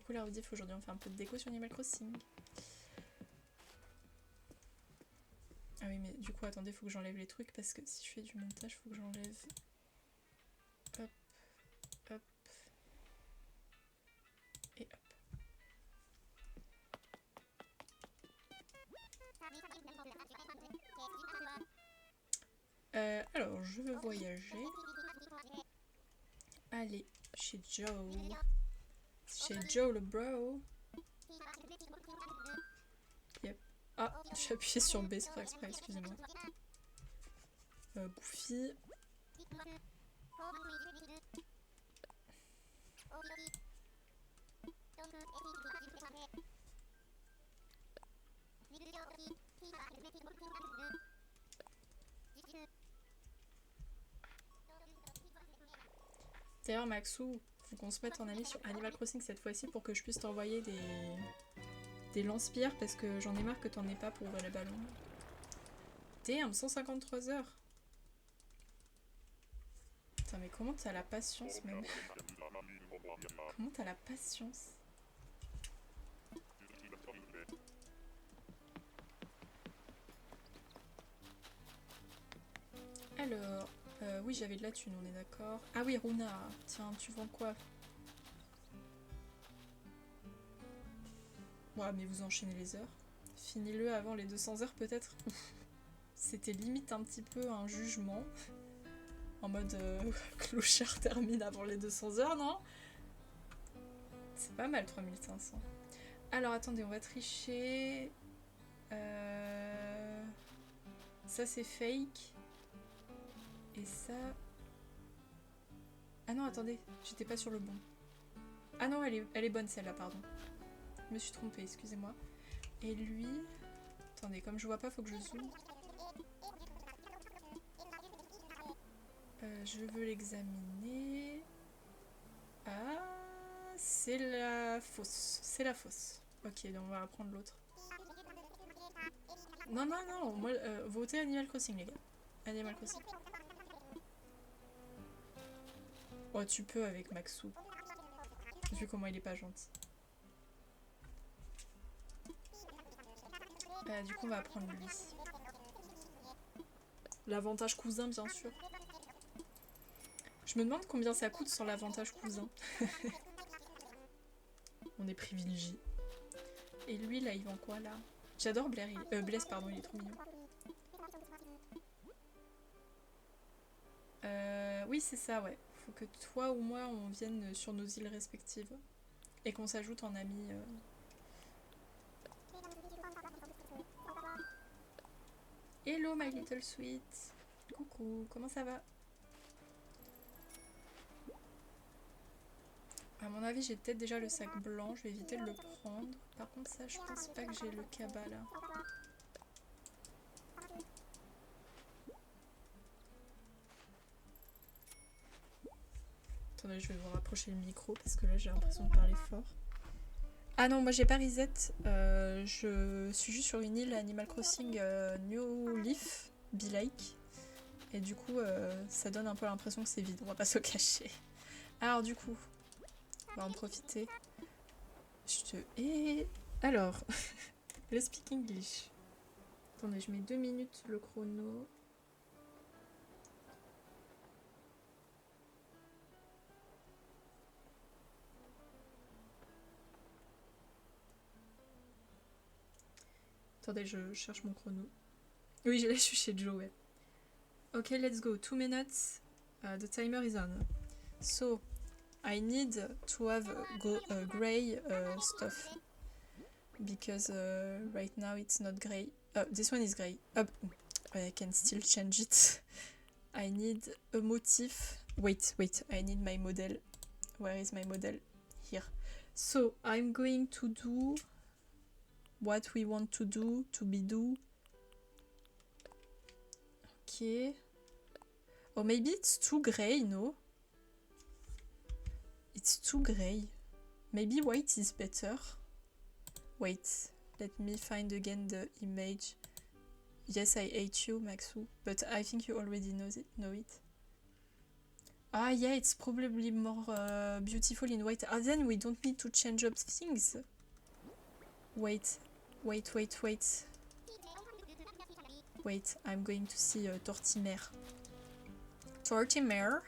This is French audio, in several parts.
coucou la rediff, aujourd'hui on fait un peu de déco sur Animal Crossing. Ah oui mais du coup attendez, faut que j'enlève les trucs parce que si je fais du montage faut que j'enlève. Hop, hop et hop. Alors je veux voyager. Allez, chez Joe. Chez Joe le bro. Yep. Ah, j'ai appuyé sur B sans faire exprès, excusez-moi. Goofy. D'ailleurs Maxou, faut qu'on se mette en ami sur Animal Crossing cette fois-ci pour que je puisse t'envoyer des lance-pierres parce que j'en ai marre que t'en aies pas pour ouvrir les ballons. Damn, 153 heures. Putain mais comment t'as la patience même? Comment t'as la patience? Alors, oui j'avais de la thune, on est d'accord. Ah oui Runa, tiens tu vends quoi? Ouais mais vous enchaînez les heures. Finis-le avant les 200 heures peut-être. C'était limite un petit peu un jugement. En mode clochard termine avant les 200 heures, non? C'est pas mal 3500. Alors attendez, on va tricher. Ça c'est fake. Et ça... Ah non, attendez, j'étais pas sur le bon. Ah non, elle est bonne celle-là, pardon. Je me suis trompée, excusez-moi. Et lui... Attendez, comme je vois pas, faut que je zoome. Je veux l'examiner. Ah, c'est la fausse. C'est la fausse. Ok, donc on va prendre l'autre. Non, non, non, moi, votez Animal Crossing, les gars. Animal Crossing. Oh, tu peux avec Maxou. Vu comment il est pas gentil. Du coup, on va prendre lui. L'avantage cousin, bien sûr. Je me demande combien ça coûte sans l'avantage cousin. On est privilégié. Et lui, là, il vend quoi, là? J'adore Blair. Blaise, pardon, il est trop mignon. Oui, c'est ça, ouais. Faut que toi ou moi, on vienne sur nos îles respectives. Et qu'on s'ajoute en amis. Hello, my little sweet. Coucou, comment ça va? À mon avis, j'ai peut-être déjà le sac blanc. Je vais éviter de le prendre. Par contre, ça, je pense pas que j'ai le cabas, là. Attendez, je vais vous rapprocher le micro parce que là j'ai l'impression de parler fort. Ah non, moi j'ai pas reset. Je suis juste sur une île Animal Crossing New Leaf, Be Like. Et du coup, ça donne un peu l'impression que c'est vide, on va pas se cacher. Alors du coup, on va en profiter. Alors, le speak English. Attendez, je mets 2 minutes le chrono. Attendez, je cherche mon chrono. Oui, là je suis chez Joe, ouais. Ok, let's go. 2 minutes. The timer is on. So, I need to have gray stuff. Because right now it's not gray. This one is gray. I can still change it. I need a motif. Wait, I need my model. Where is my model? Here. So, I'm going to do what we want to do, to be do. Okay. Or maybe it's too gray, no? It's too gray. Maybe white is better. Wait, let me find again the image. Yes, I hate you, Maxu, but I think you already know it. Ah yeah, it's probably more beautiful in white. Ah, then we don't need to change up things. Wait, wait, wait, wait. Wait, I'm going to see Tortimer. Tortimer?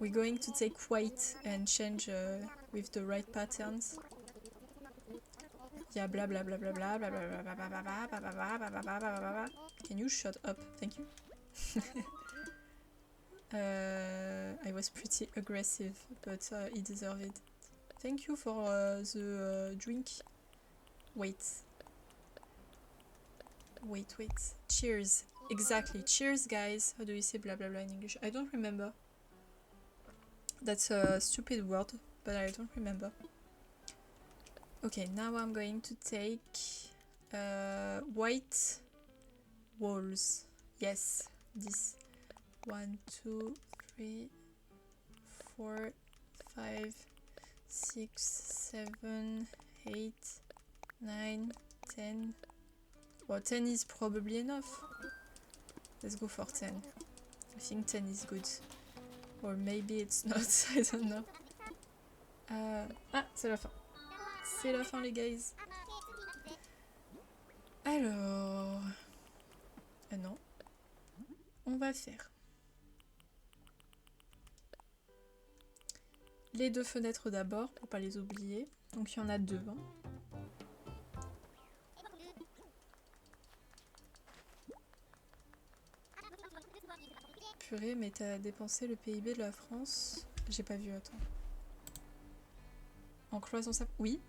We're going to take white and change with the right patterns. Yeah, blah blah blah blah blah blah blah blah blah blah blah blah blah blah blah blah blah blah. Can you shut up? Thank you. I was pretty aggressive, but he deserved it. Thank you for the drink. Wait. Wait, wait. Cheers. Exactly. Cheers, guys. How do you say blah blah blah in English? I don't remember. That's a stupid word, but I don't remember. Okay, now I'm going to take white walls. Yes, this. 1, 2, 3, 4, 5, 6, 7, 8, 9, 10. Well, 10 is probably enough. Let's go for 10. I think 10 is good. Or maybe it's not, I don't know. Ah, c'est la fin. C'est la fin, les guys. Alors... non. On va faire les deux fenêtres d'abord, pour pas les oublier. Donc il y en a deux. Hein. Purée, mais t'as dépensé le PIB de la France. J'ai pas vu, attends. En cloison ça... Oui.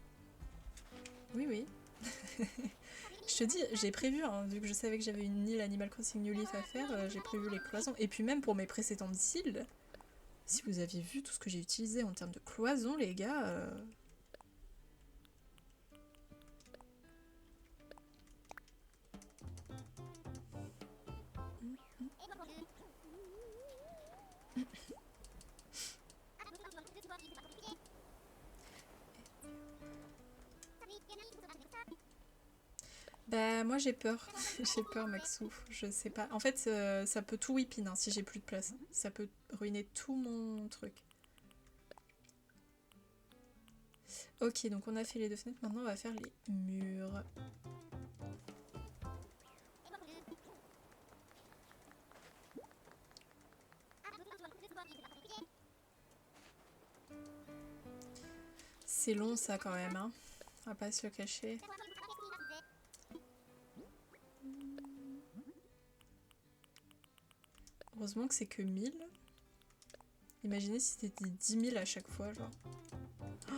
Oui, oui. Je te dis, j'ai prévu, hein, vu que je savais que j'avais une île Animal Crossing New Leaf à faire, j'ai prévu les cloisons. Et puis même pour mes précédentes îles, si vous aviez vu tout ce que j'ai utilisé en termes de cloisons, les gars... Bah moi j'ai peur, j'ai peur Maxou, je sais pas. En fait ça peut tout whippin hein, si j'ai plus de place. Ça peut ruiner tout mon truc. Ok, donc on a fait les deux fenêtres, maintenant on va faire les murs. C'est long ça quand même, hein. On va pas se le cacher. Heureusement que c'est que 1000. Imaginez si c'était 10 000 à chaque fois, genre. Oh,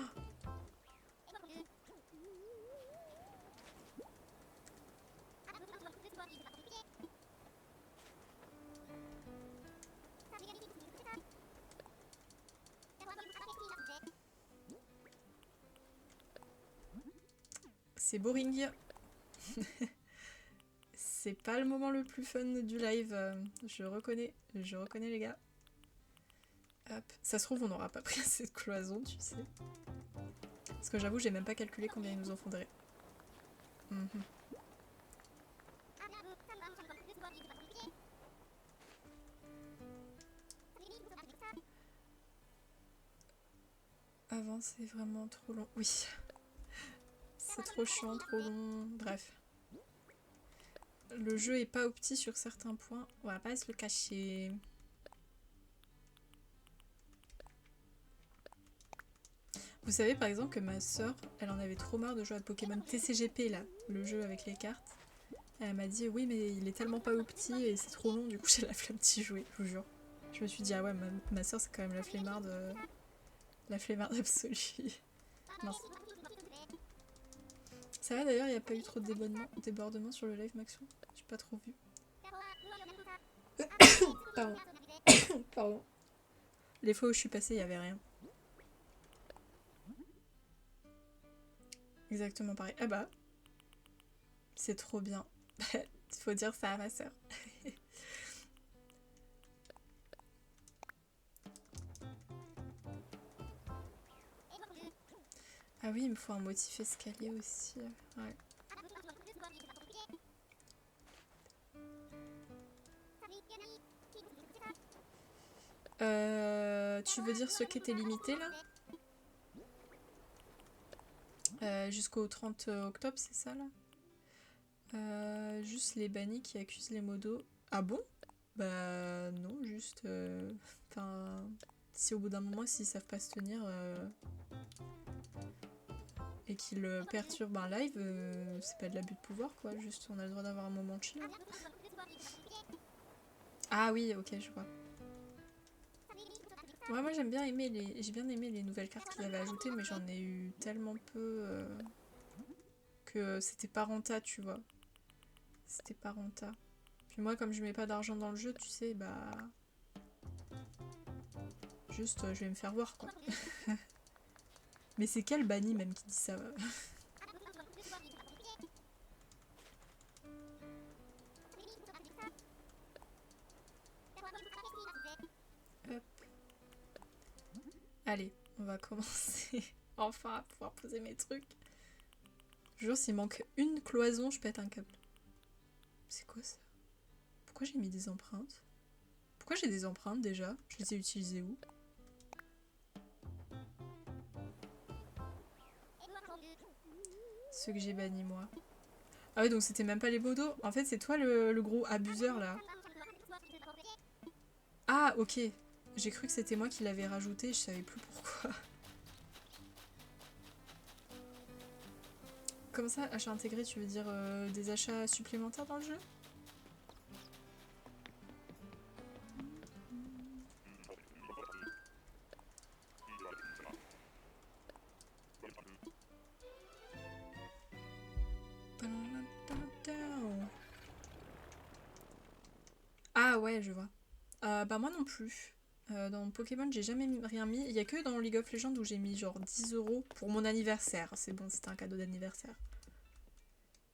c'est boring. C'est pas le moment le plus fun du live. Je reconnais les gars. Hop. Ça se trouve, on n'aura pas pris assez de cloisons, tu sais. Parce que j'avoue, j'ai même pas calculé combien il nous en faudrait. Avant, c'est vraiment trop long. Oui. C'est trop chiant, trop long. Bref. Le jeu est pas opti sur certains points. On va pas se le cacher. Vous savez par exemple que ma soeur, elle en avait trop marre de jouer à Pokémon TCGP là, le jeu avec les cartes. Elle m'a dit oui mais il est tellement pas opti et c'est trop long, du coup j'ai la flemme d'y jouer, je vous jure. Je me suis dit ah ouais ma soeur c'est quand même la flemmarde absolue. Mince. Ça va d'ailleurs, il n'y a pas eu trop de débordements sur le live Maxou. J'ai pas trop vu. Pardon. Pardon. Les fois où je suis passée, il n'y avait rien. Exactement pareil. Ah bah. C'est trop bien. Il faut dire ça à ma soeur. Ah oui, il me faut un motif escalier aussi. Ouais. Tu veux dire ce qui était limité là? Jusqu'au 30 octobre, c'est ça là? Juste les bannis qui accusent les modos. Ah bon? Bah non, juste... Enfin... si au bout d'un moment, s'ils savent pas se tenir et qu'ils perturbent un live, c'est pas de l'abus de pouvoir quoi, juste on a le droit d'avoir un moment chill. Ah oui, ok, je vois. Ouais, moi j'ai bien aimé les nouvelles cartes qu'ils avaient ajoutées, mais j'en ai eu tellement peu que c'était pas renta, tu vois. C'était pas renta. Puis moi, comme je mets pas d'argent dans le jeu, tu sais, bah... juste, je vais me faire voir, quoi. Mais c'est quel banni même qui dit ça? Hop. Allez, on va commencer enfin à pouvoir poser mes trucs. Je jure, s'il manque une cloison, je pète un câble. C'est quoi ça? Pourquoi j'ai mis des empreintes? Pourquoi j'ai des empreintes déjà? Je les ai utilisées où? Ceux que j'ai bannis moi. Ah ouais, donc c'était même pas les modos. En fait, c'est toi le gros abuseur là. Ah, ok. J'ai cru que c'était moi qui l'avais rajouté, je savais plus pourquoi. Comment ça, achat intégré, tu veux dire des achats supplémentaires dans le jeu? Ah ouais, je vois. Bah moi non plus. Dans Pokémon, j'ai jamais rien mis. Il y a que dans League of Legends où j'ai mis genre 10 € pour mon anniversaire. C'est bon, c'était un cadeau d'anniversaire.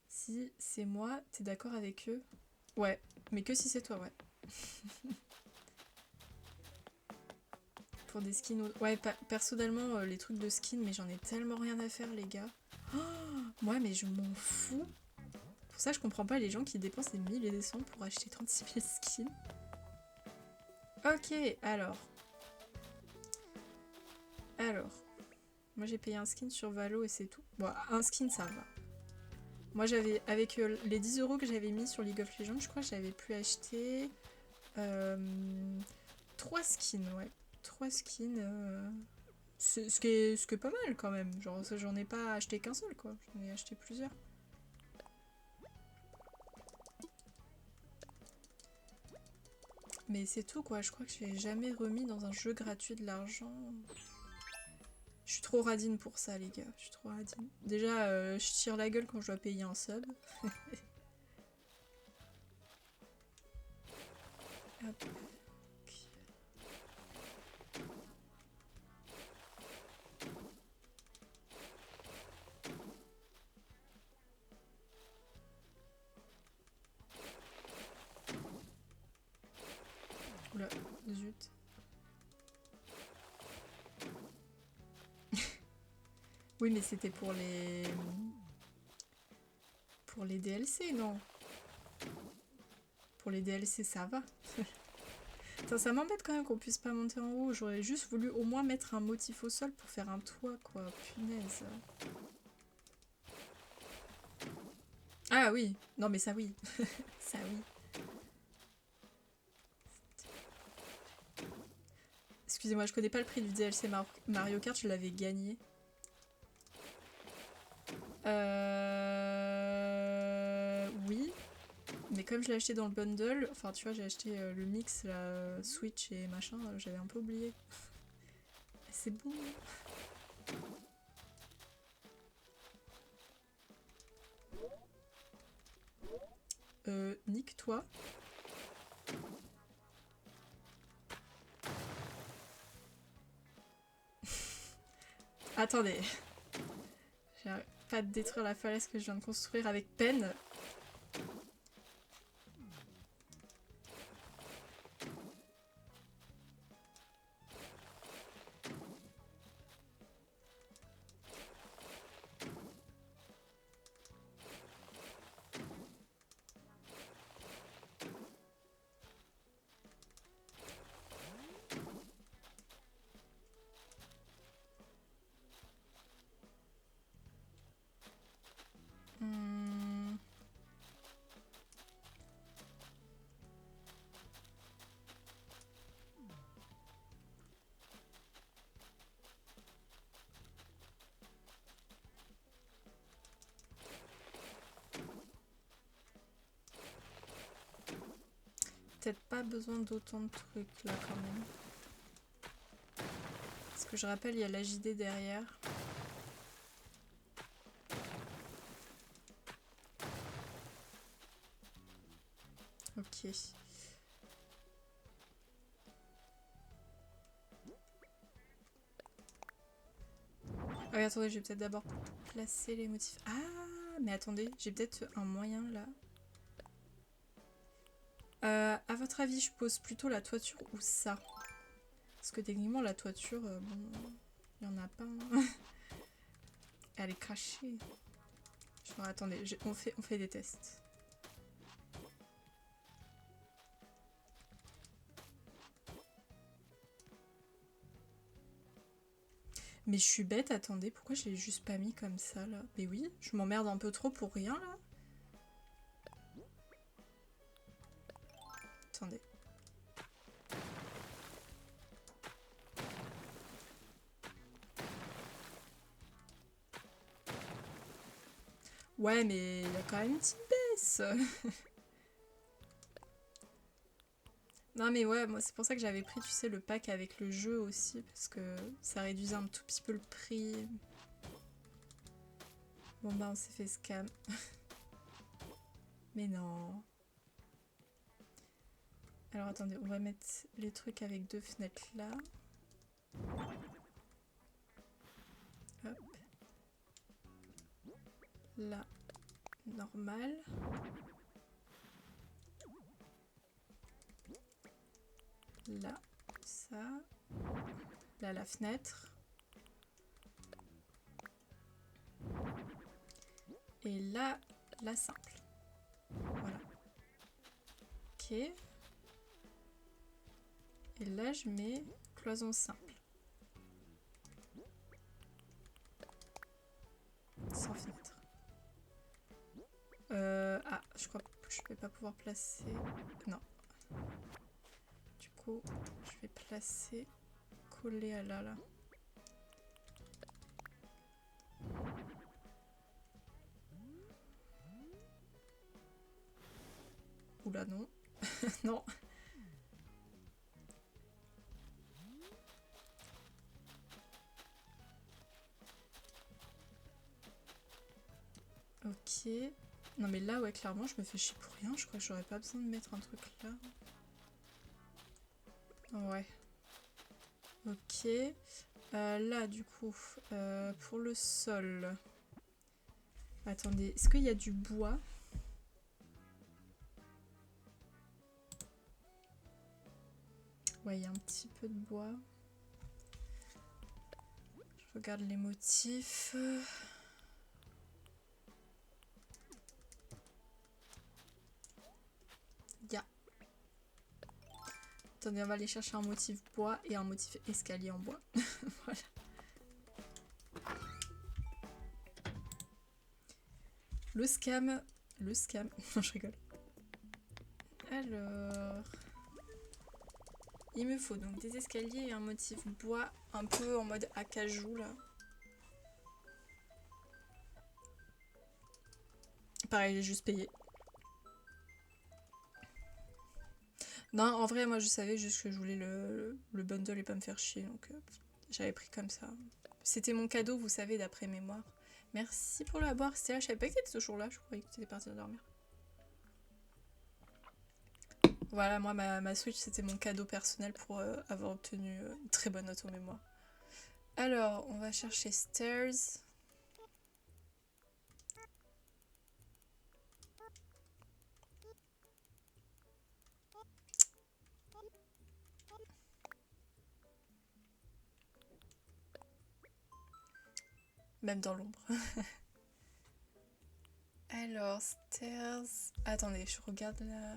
Si c'est moi, t'es d'accord avec eux? Ouais, mais que si c'est toi, ouais. Pour des skins... Ouais, personnellement, les trucs de skins, mais j'en ai tellement rien à faire, les gars. Oh, moi, mais je m'en fous. Pour ça, je comprends pas les gens qui dépensent des milliers de cents pour acheter 36 000 skins. Ok, alors. Alors. Moi, j'ai payé un skin sur Valo et c'est tout. Bon, un skin, ça va. Moi, j'avais, avec les 10 € que j'avais mis sur League of Legends, je crois que j'avais pu acheter 3 skins, ouais. 3 skins. Ce qui est pas mal quand même. Genre, j'en ai pas acheté qu'un seul, quoi. J'en ai acheté plusieurs. Mais c'est tout, quoi. Je crois que j'ai jamais remis dans un jeu gratuit de l'argent. Je suis trop radine pour ça, les gars. Je suis trop radine. Déjà, je tire la gueule quand je dois payer un sub. Hop. Oula, zut. Oui, mais c'était pour les... Pour les DLC, non? Pour les DLC, ça va. Putain, ça m'embête quand même qu'on puisse pas monter en haut. J'aurais juste voulu au moins mettre un motif au sol pour faire un toit, quoi. Punaise. Ah oui. Non, mais ça oui. Ça oui. Excusez-moi, je connais pas le prix du DLC Mario Kart, je l'avais gagné. Oui. Mais comme je l'ai acheté dans le bundle, enfin tu vois, j'ai acheté le mix, la Switch et machin, j'avais un peu oublié. C'est bon. Nick, toi. Attendez. J'arrête pas de détruire la falaise que je viens de construire avec peine. peut-être pas besoin d'autant de trucs là quand même. Parce que je rappelle, il y a la JD derrière. Ok. Ah oui, attendez, je vais peut-être d'abord placer les motifs. Ah, mais attendez, j'ai peut-être un moyen là. À votre avis, je pose plutôt la toiture ou ça? Parce que techniquement, la toiture, bon, il n'y en a pas. Hein. Elle est crachée. Genre, attendez, on fait des tests. Mais je suis bête, attendez, pourquoi je l'ai juste pas mis comme ça là? Mais oui, je m'emmerde un peu trop pour rien là. Attendez. Ouais, mais il y a quand même une petite baisse. Non mais ouais, moi c'est pour ça que j'avais pris, tu sais, le pack avec le jeu aussi, parce que ça réduisait un tout petit peu le prix. Bon bah on s'est fait scam. Mais non. Alors attendez, on va mettre les trucs avec 2 fenêtres là. Hop. Là, normal. Là, ça. Là, la fenêtre. Et là, la simple. Voilà. Ok. Et là, je mets cloison simple. Sans fenêtre. Ah, je crois que je vais pas pouvoir placer... Non. Du coup, je vais placer... Coller à là. Oula, non. Non. Ok. Non mais là, ouais, clairement, je me fais chier pour rien. Je crois que j'aurais pas besoin de mettre un truc là. Ouais. Ok. Là, du coup, pour le sol... Attendez, est-ce qu'il y a du bois? Ouais, il y a un petit peu de bois. Je regarde les motifs. Ya. Attendez, on va aller chercher un motif bois et un motif escalier en bois. Voilà. Le scam. Le scam. Non, je rigole. Alors... Il me faut donc des escaliers et un motif bois un peu en mode acajou là. Pareil, j'ai juste payé. Non, en vrai, moi je savais juste que je voulais le bundle et pas me faire chier, donc j'avais pris comme ça. C'était mon cadeau, vous savez, d'après mémoire. Merci pour la boire, Stella. Je savais pas que t'étais toujours là, je croyais que t'étais partie dormir. Voilà, moi ma Switch c'était mon cadeau personnel pour avoir obtenu une très bonne note au mémoire. Alors, on va chercher Stairs. Même dans l'ombre. Alors, Stairs... Attendez, je regarde la...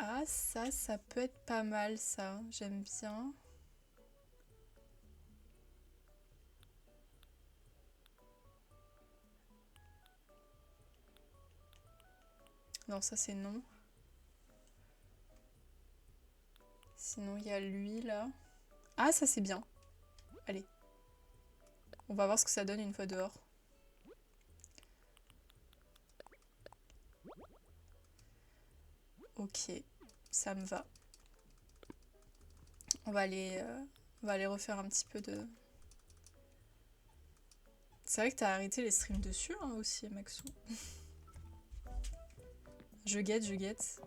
Ah, ça peut être pas mal, ça. J'aime bien. Non, ça c'est non. Sinon, il y a lui, là. Ah, ça c'est bien. Allez. On va voir ce que ça donne une fois dehors. Ok, ça me va. On va aller refaire un petit peu de... C'est vrai que t'as arrêté les streams dessus hein, aussi, Maxou. Je guette, je guette.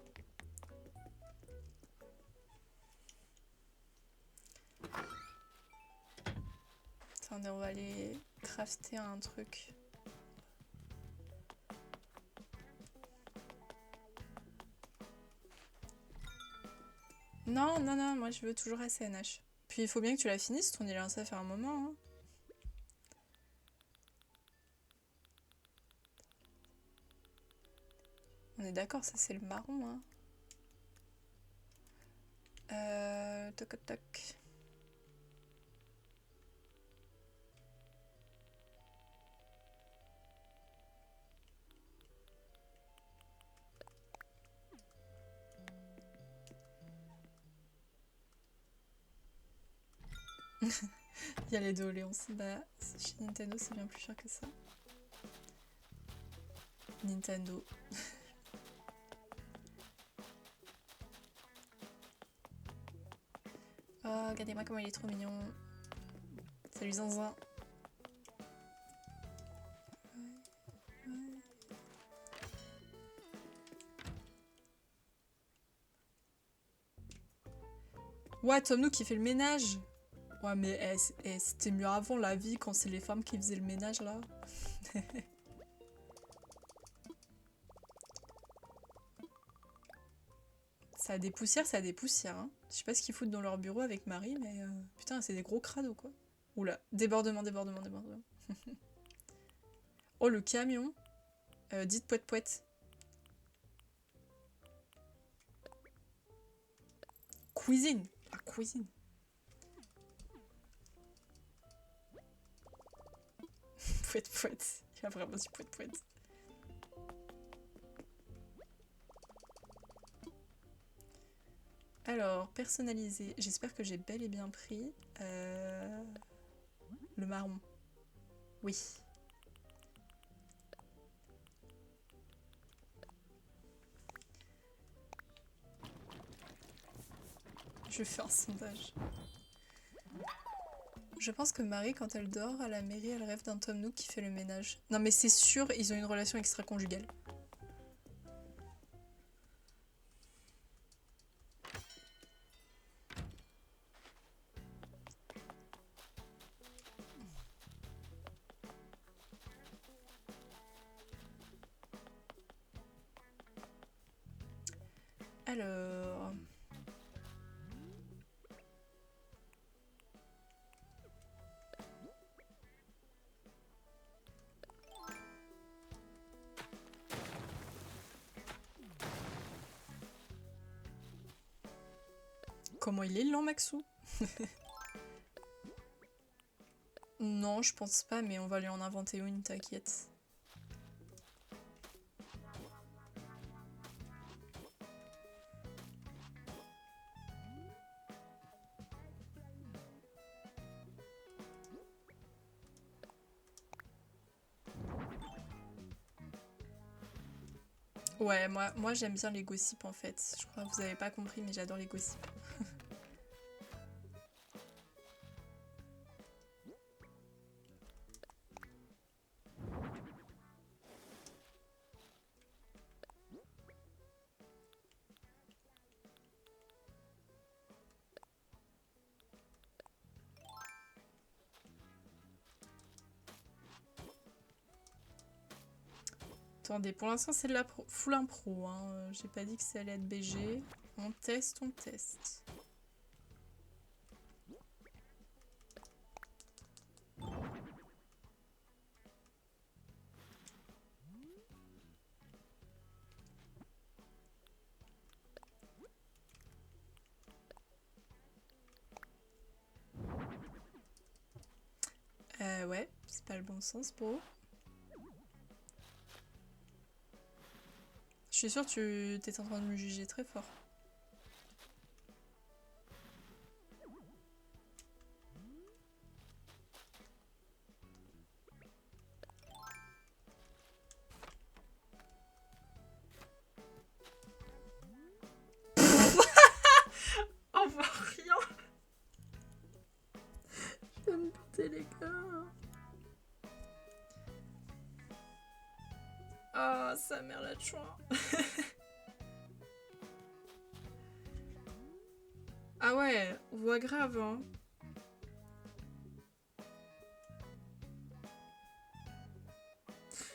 Attendez, on va aller crafter un truc. Non, non, non, moi je veux toujours SNH. Puis il faut bien que tu la finisses, ton île, ça fait un moment. Hein. On est d'accord, ça c'est le marron. Hein. Toc toc. Il y a les doléances. Bah, chez Nintendo, c'est bien plus cher que ça. Nintendo. Oh, regardez-moi comment il est trop mignon. Salut Zinzin. Ouais, Tom Nook qui fait le ménage. Ouais, mais c'était mieux avant la vie quand c'est les femmes qui faisaient le ménage là. Ça a des poussières, ça a des poussières. Hein. Je sais pas ce qu'ils foutent dans leur bureau avec Marie, mais putain, c'est des gros crados quoi. Oula, débordement, débordement, débordement. Oh, le camion. Dites poète poète. Cuisine. Ah, cuisine. Poète poète. Il y a vraiment du poète poète. Alors, personnalisé. J'espère que j'ai bel et bien pris le marron. Oui. Je fais un sondage. Je pense que Marie, quand elle dort à la mairie, elle rêve d'un Tom Nook qui fait le ménage. Non mais c'est sûr, ils ont une relation extra-conjugale. Alors... Comment il est lent, Maxou? Non, je pense pas, mais on va lui en inventer une, t'inquiète. Ouais, moi j'aime bien les gossips en fait. Je crois que vous avez pas compris, mais j'adore les gossips. Attendez, pour l'instant c'est de la full impro. Hein. J'ai pas dit que ça allait être BG. On teste, on teste. Ouais, c'est pas le bon sens, bro. Je suis sûre que tu t'es en train de me juger très fort. Ah, sa mère la chouin. Ah ouais, voix grave, hein.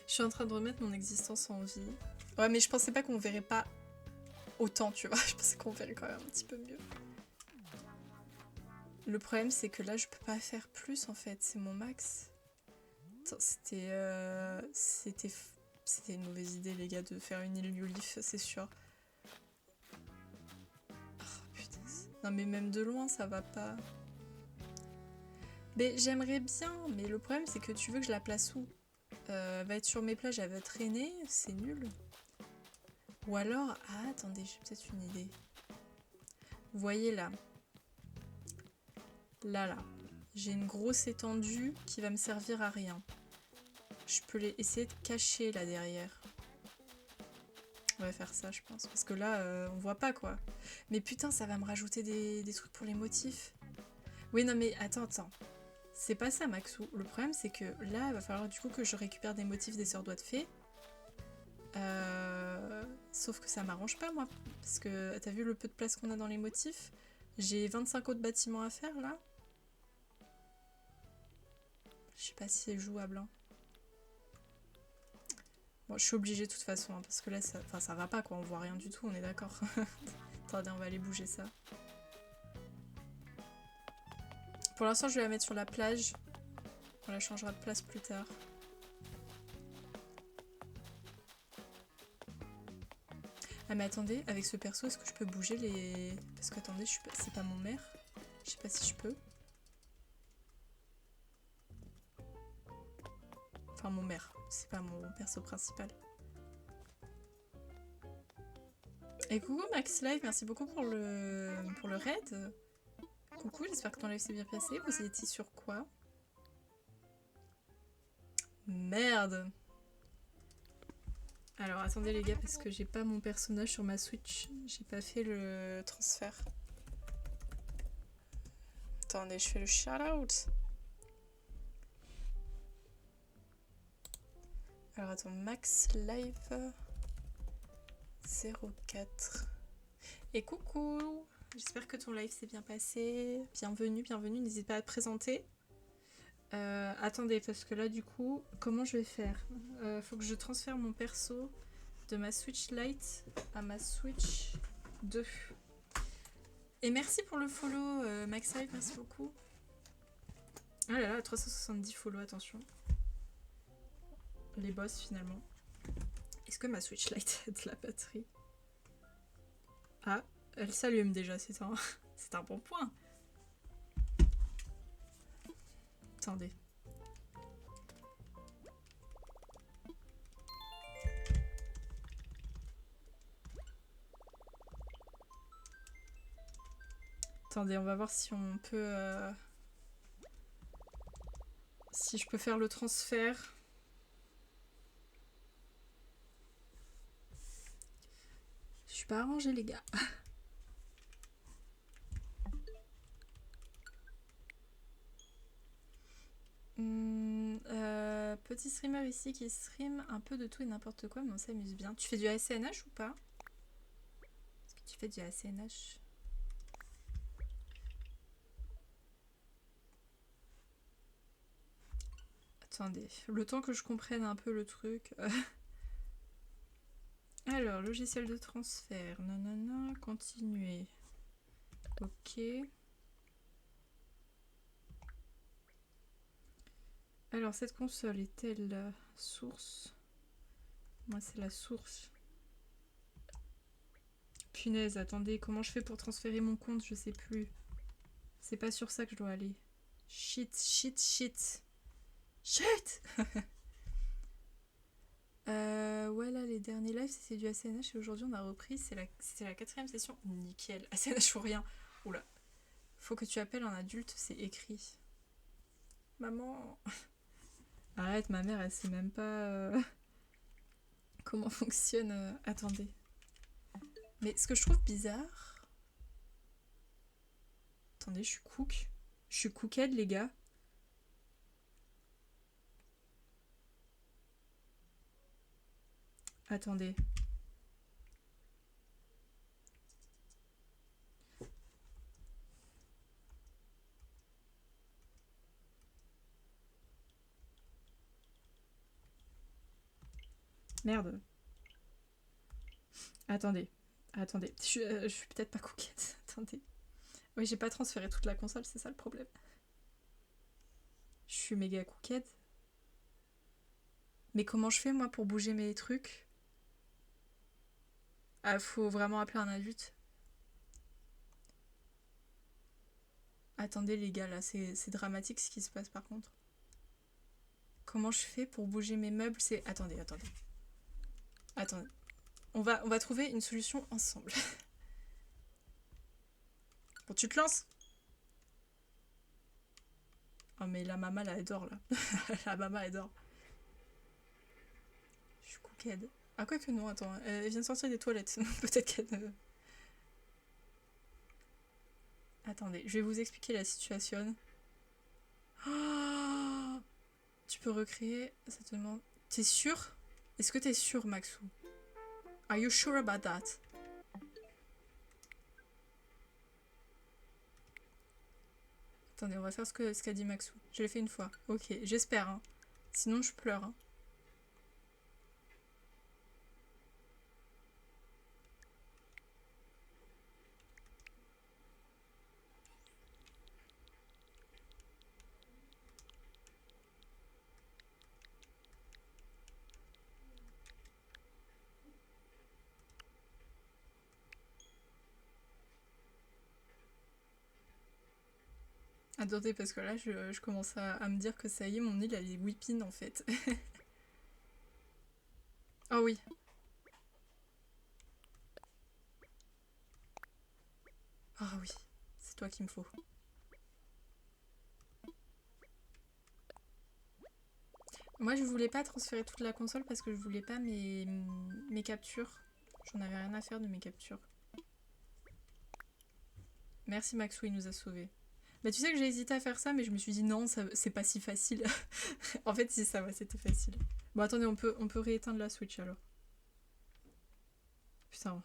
Je suis en train de remettre mon existence en vie. Ouais, mais je pensais pas qu'on verrait pas autant, tu vois. Je pensais qu'on verrait quand même un petit peu mieux. Le problème, c'est que là, je peux pas faire plus, en fait. C'est mon max. C'était une mauvaise idée, les gars, de faire une île New Leaf, c'est sûr. Oh, putain. Non, mais même de loin, ça va pas. Mais j'aimerais bien, mais le problème, c'est que tu veux que je la place où? Elle va être sur mes plages, elle va traîner, c'est nul. Ou alors... Ah, attendez, j'ai peut-être une idée. Vous voyez là. Là. J'ai une grosse étendue qui va me servir à rien. Je peux essayer de cacher là derrière. On va faire ça, je pense. Parce que là, on voit pas, quoi. Mais putain, ça va me rajouter des trucs pour les motifs. Oui, non, mais attends. C'est pas ça, Maxou. Le problème, c'est que là, il va falloir du coup que je récupère des motifs des Sœurs Doigts de Fée. Sauf que ça m'arrange pas, moi. Parce que t'as vu le peu de place qu'on a dans les motifs? J'ai 25 autres bâtiments à faire, là. Je sais pas si c'est jouable, hein. Bon, je suis obligée de toute façon, hein, parce que là, ça va pas, quoi. On voit rien du tout, on est d'accord. Attendez, on va aller bouger ça. Pour l'instant, je vais la mettre sur la plage. On la changera de place plus tard. Ah mais attendez, avec ce perso, est-ce que je peux bouger les... Parce que attendez, c'est pas mon maire. Je sais pas si je peux. Enfin mon maire, c'est pas mon perso principal. Et coucou Max Live, merci beaucoup pour le raid. Coucou, j'espère que ton live s'est bien passé. Vous étiez sur quoi? Merde. Alors attendez les gars, parce que j'ai pas mon personnage sur ma Switch. J'ai pas fait le transfert. Attendez, je fais le shout-out. Alors attends, Max Live 04. Et coucou, j'espère que ton live s'est bien passé. Bienvenue, n'hésite pas à te présenter. Attendez, parce que là du coup, comment je vais faire? Faut que je transfère mon perso de ma Switch Lite à ma Switch 2. Et merci pour le follow, Max Live, merci beaucoup. Ah là là, 370 follow, attention. Les boss finalement. Est-ce que ma Switch Lite a de la batterie? Ah, elle s'allume déjà, c'est un bon point. Attendez. Attendez, on va voir si on peut... Si je peux faire le transfert. Je suis pas arrangée les gars. Petit streamer ici qui stream un peu de tout et n'importe quoi, mais on s'amuse bien. Tu fais du ACNH ou pas? Est-ce que tu fais du ACNH? Attendez, le temps que je comprenne un peu le truc. Alors, logiciel de transfert. Nanana, continuer. Ok. Alors, cette console est-elle source? Moi, c'est la source. Punaise, attendez, comment je fais pour transférer mon compte? Je sais plus. C'est pas sur ça que je dois aller. Shit. Ouais, là, les derniers lives, c'est du ACNH et aujourd'hui, on a repris. C'était la 4ème session. Nickel. ACNH ou rien. Oula. Faut que tu appelles un adulte, c'est écrit. Maman. Arrête, ma mère, elle sait même pas comment fonctionne. Attendez. Mais ce que je trouve bizarre... Attendez, je suis cook. Je suis cooked, les gars. Attendez. Merde. Attendez. Attendez. Je suis peut-être pas coquette. Attendez. Oui, j'ai pas transféré toute la console, c'est ça le problème. Je suis méga coquette. Mais comment je fais moi pour bouger mes trucs? Ah, faut vraiment appeler un adulte. Attendez les gars, là, c'est dramatique ce qui se passe par contre. Comment je fais pour bouger mes meubles? C'est... Attendez, attendez. Attendez. On va trouver une solution ensemble. Bon, tu te lances? Oh mais la maman là, elle dort là. La maman elle dort. Je suis cooked. Ah quoi que non, attends. Elle vient de sortir des toilettes. Peut-être qu'elle... Attendez, je vais vous expliquer la situation. Oh, tu peux recréer, ça te demande... T'es sûr? Est-ce que t'es sûr, Maxou? Are you sure about that? Attendez, on va faire ce qu'a dit Maxou. Je l'ai fait une fois. Ok, j'espère. Hein. Sinon, je pleure. Hein. Attendez, parce que là, je commence à me dire que ça y est, mon île, elle est whipping en fait. Oh oui. Ah oui, c'est toi qu'il me faut. Moi, je voulais pas transférer toute la console parce que je voulais pas mes captures. J'en avais rien à faire de mes captures. Merci Maxou, il nous a sauvés. Bah tu sais que j'ai hésité à faire ça, mais je me suis dit non, c'est pas si facile. En fait, si ça va, c'était facile. Bon, attendez, on peut rééteindre la Switch alors. Putain.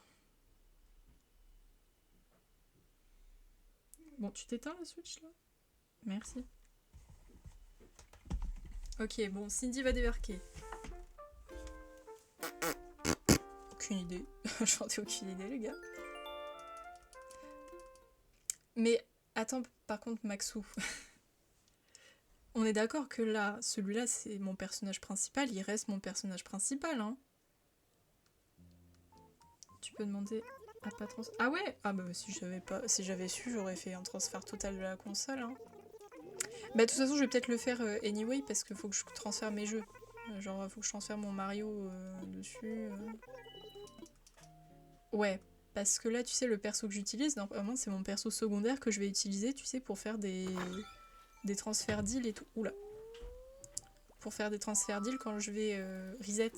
Bon, tu t'éteins la Switch là? Merci. Ok, bon, Cindy va débarquer. Aucune idée. J'en ai aucune idée, les gars. Mais attends, par contre, Maxou. On est d'accord que là, celui-là, c'est mon personnage principal. Il reste mon personnage principal, hein. Tu peux demander à pas trans... Ah ouais. Ah bah si j'avais su, j'aurais fait un transfert total de la console, hein. Bah de toute façon, je vais peut-être le faire anyway, parce qu'il faut que je transfère mes jeux. Genre, faut que je transfère mon Mario dessus. Ouais, parce que là, tu sais, le perso que j'utilise, normalement, c'est mon perso secondaire que je vais utiliser, tu sais, pour faire des transferts d'îles et tout. Oula. Pour faire des transferts d'îles quand je vais reset.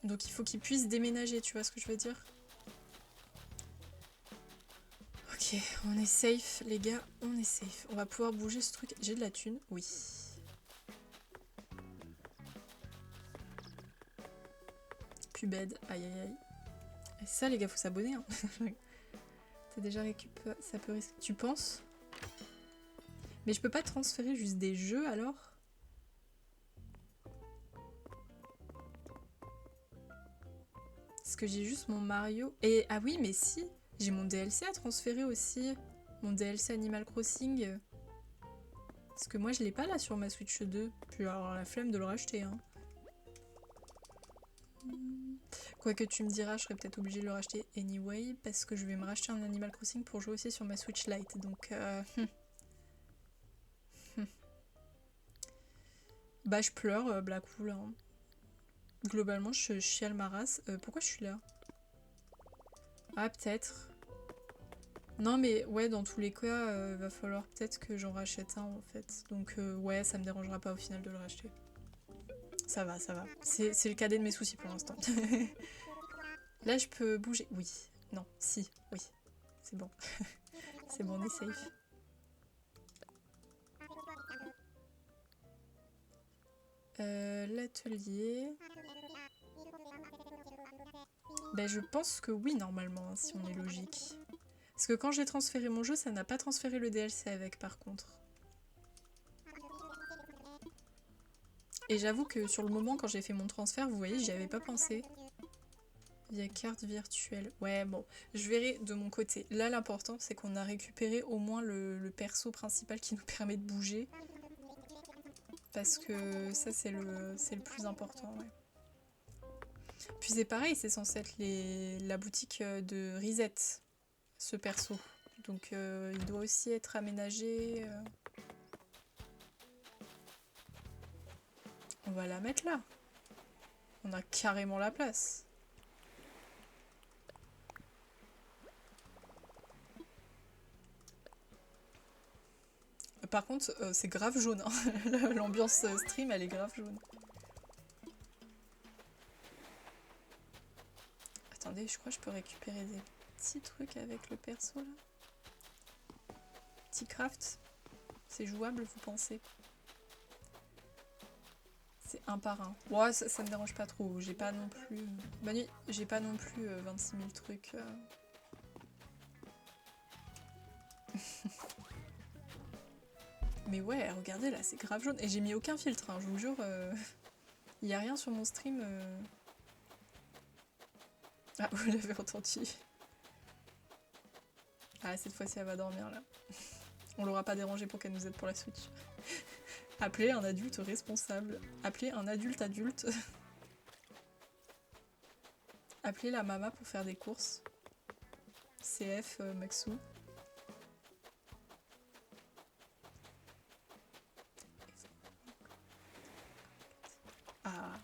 Donc il faut qu'il puisse déménager, tu vois ce que je veux dire? Ok, on est safe, les gars, on est safe. On va pouvoir bouger ce truc. J'ai de la thune, oui. Pubed, aïe aïe aïe. Et ça, les gars, faut s'abonner. Hein. T'as déjà récupéré... Ça peut risquer... Tu penses? Mais je peux pas transférer juste des jeux, alors? Parce que j'ai juste mon Mario... Et... Ah oui, mais si! J'ai mon DLC à transférer aussi. Mon DLC Animal Crossing. Parce que moi, je l'ai pas là sur ma Switch 2. Puis alors, la flemme de le racheter, hein. Quoi que tu me diras, je serais peut-être obligée de le racheter anyway, parce que je vais me racheter un Animal Crossing pour jouer aussi sur ma Switch Lite, donc... Bah je pleure, Blackpool, hein. Globalement, je chiale ma race. Pourquoi je suis là? Ah, peut-être. Non mais ouais, dans tous les cas, va falloir peut-être que j'en rachète un en fait. Donc ouais, ça me dérangera pas au final de le racheter. Ça va, ça va. C'est le cadet de mes soucis pour l'instant. Là, je peux bouger. Oui. Non. Si. Oui. C'est bon. C'est bon, on est safe. L'atelier... Ben, je pense que oui, normalement, hein, si on est logique. Parce que quand j'ai transféré mon jeu, ça n'a pas transféré le DLC avec, par contre. Et j'avoue que sur le moment, quand j'ai fait mon transfert, vous voyez, j'y avais pas pensé. Via carte virtuelle. Ouais, bon, je verrai de mon côté. Là, l'important, c'est qu'on a récupéré au moins le perso principal qui nous permet de bouger. Parce que ça, c'est le plus important, ouais. Puis c'est pareil, c'est censé être la boutique de Reset, ce perso. Donc il doit aussi être aménagé. On va la mettre là. On a carrément la place. Par contre, c'est grave jaune. Hein. L'ambiance stream, elle est grave jaune. Attendez, je crois que je peux récupérer des petits trucs avec le perso là. Petit craft. C'est jouable, vous pensez? C'est un par un. Ouais, ça me dérange pas trop. J'ai pas non plus... Bonne nuit. J'ai pas non plus 26 000 trucs. Mais ouais, regardez là, c'est grave jaune. Et j'ai mis aucun filtre, hein, je vous jure. Il y a rien sur mon stream. Ah, vous l'avez entendu. Ah, cette fois-ci, elle va dormir là. On l'aura pas dérangée pour qu'elle nous aide pour la Switch. Appelez un adulte responsable. Appelez un adulte adulte. Appelez la mama pour faire des courses. CF Maxou. Ah.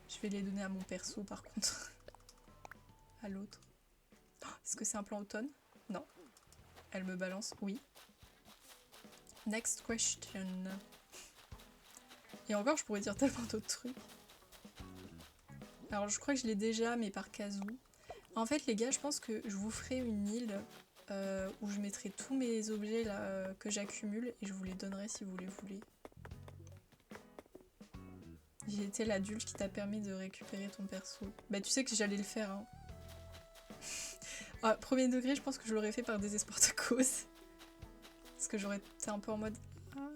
Je vais les donner à mon perso par contre. À l'autre. Oh, est-ce que c'est un plan automne? Non. Elle me balance oui. Next question. Et encore, je pourrais dire tellement d'autres trucs. Alors, je crois que je l'ai déjà, mais par cas où. En fait, les gars, je pense que je vous ferai une île où je mettrai tous mes objets là que j'accumule et je vous les donnerai si vous les voulez. J'ai été l'adulte qui t'a permis de récupérer ton perso. Bah, tu sais que j'allais le faire. Hein. Ah, premier degré, je pense que je l'aurais fait par désespoir de cause. Parce que j'aurais été un peu en mode... Ah.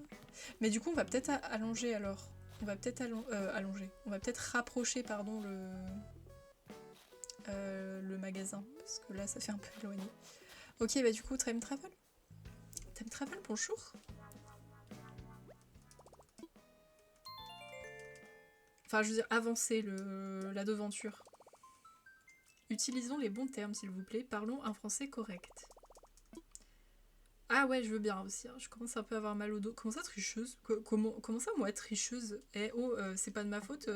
Mais du coup, on va peut-être allonger alors. On va peut-être allonger. On va peut-être rapprocher, pardon, le magasin. Parce que là, ça fait un peu éloigné. Ok, bah du coup, time travel. Time travel, bonjour. Enfin, je veux dire, avancer la devanture. Utilisons les bons termes, s'il vous plaît. Parlons un français correct. Ah ouais, je veux bien aussi. Hein. Je commence un peu à avoir mal au dos. Comment ça, tricheuse? Comment ça, moi, tricheuse? Eh oh, c'est pas de ma faute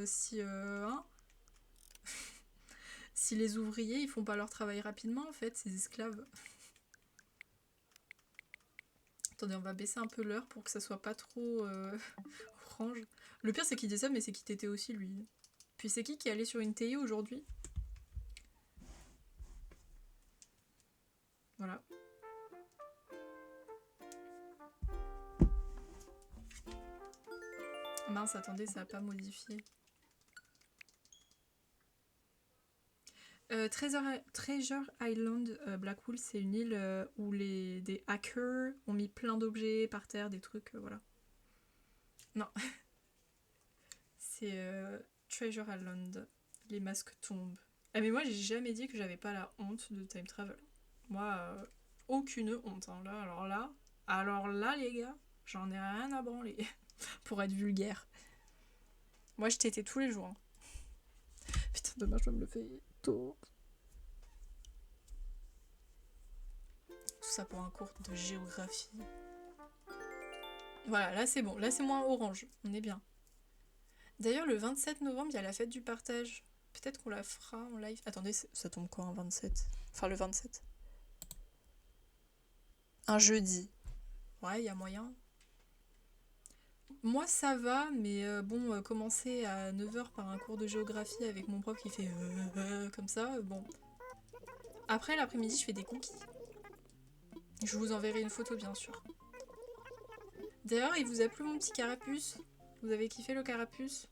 si... Hein si les ouvriers, ils font pas leur travail rapidement, en fait, ces esclaves. Attendez, on va baisser un peu l'heure pour que ça soit pas trop orange. Le pire, c'est qu'il dit ça, mais c'est qu'il t'était aussi, lui. Puis c'est qui est allé sur une TI aujourd'hui? Voilà. Mince, attendez, ça a pas modifié. Treasure Island Blackwood, c'est une île où des hackers ont mis plein d'objets par terre, des trucs, voilà. Non. C'est Treasure Island. Les masques tombent. Ah mais moi j'ai jamais dit que j'avais pas la honte de time travel. Moi, aucune honte. Hein. Là, alors là les gars, j'en ai rien à branler. Pour être vulgaire. Moi je tétais tous les jours. Hein. Putain, demain je dois me lever tôt. Tout ça pour un cours de géographie. Voilà, là c'est bon. Là c'est moins orange. On est bien. D'ailleurs, le 27 novembre, il y a la fête du partage. Peut-être qu'on la fera en live. Attendez, ça tombe quoi un 27? Enfin, le 27. Un jeudi. Ouais, il y a moyen. Moi, ça va, mais bon, commencer à 9h par un cours de géographie avec mon prof qui fait comme ça, bon. Après, l'après-midi, je fais des cookies. Je vous enverrai une photo, bien sûr. D'ailleurs, il vous a plu mon petit carapuce? Vous avez kiffé le carapuce?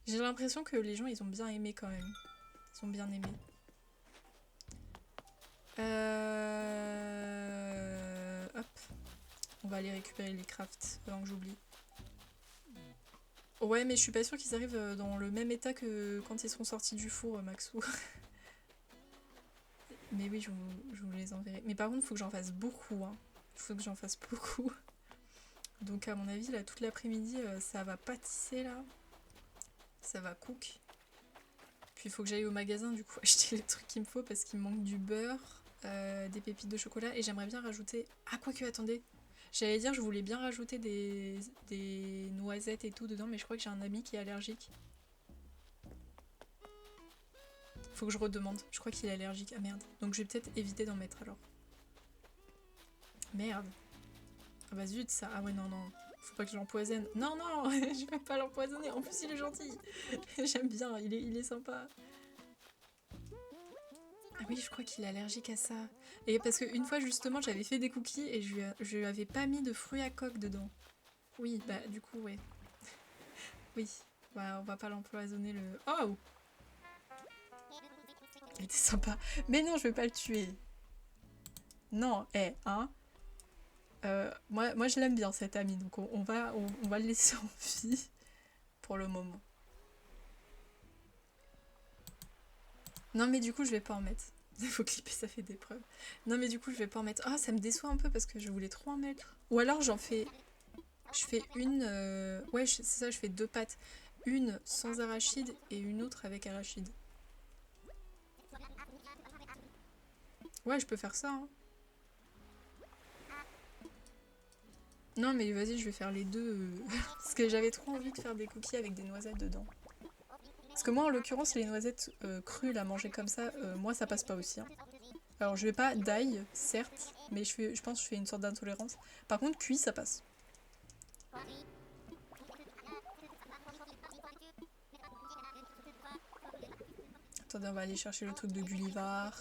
J'ai l'impression que les gens, ils ont bien aimé quand même. Ils ont bien aimé. Hop. On va aller récupérer les crafts avant que j'oublie. Ouais, mais je suis pas sûre qu'ils arrivent dans le même état que quand ils seront sortis du four, Maxou. Mais oui, je vous les enverrai. Mais par contre, il faut que j'en fasse beaucoup. Hein. Il faut que j'en fasse beaucoup. Donc à mon avis, là, toute l'après-midi, ça va pâtisser, là. Ça va cook. Puis il faut que j'aille au magasin, du coup, acheter les trucs qu'il me faut parce qu'il me manque du beurre, des pépites de chocolat. Et j'aimerais bien rajouter... Ah, quoique, attendez. J'allais dire, je voulais bien rajouter des noisettes et tout dedans, mais je crois que j'ai un ami qui est allergique. Faut que je redemande. Je crois qu'il est allergique. Ah merde. Donc je vais peut-être éviter d'en mettre alors. Merde. Ah bah zut ça. Ah ouais non non. Faut pas que je l'empoisonne. Non non, je vais pas l'empoisonner. En plus il est gentil. J'aime bien, il est sympa. Ah oui je crois qu'il est allergique à ça. Et parce qu'une fois justement j'avais fait des cookies et je lui avais pas mis de fruits à coque dedans. Oui bah du coup ouais. Oui. Bah on va pas l'empoisonner le... Oh. Il était sympa. Mais non je vais pas le tuer. Non, hein. Moi je l'aime bien cet ami, donc on va le laisser en vie pour le moment. Non mais du coup je vais pas en mettre. Il faut clipper, ça fait des preuves. Non mais du coup je vais pas en mettre. Ah ça me déçoit un peu parce que je voulais trop en mettre. Ou alors j'en fais... Je fais une... Ouais c'est ça, je fais 2 pâtes. Une sans arachide et une autre avec arachide. Ouais je peux faire ça hein. Non mais vas-y je vais faire les deux. Parce que j'avais trop envie de faire des cookies avec des noisettes dedans. Parce que moi, en l'occurrence, les noisettes crues, la manger comme ça, moi, ça passe pas aussi. Hein. Alors, je vais pas d'ail, certes, mais je pense que je fais une sorte d'intolérance. Par contre, cuit, ça passe. Attendez, on va aller chercher le truc de Gullivar.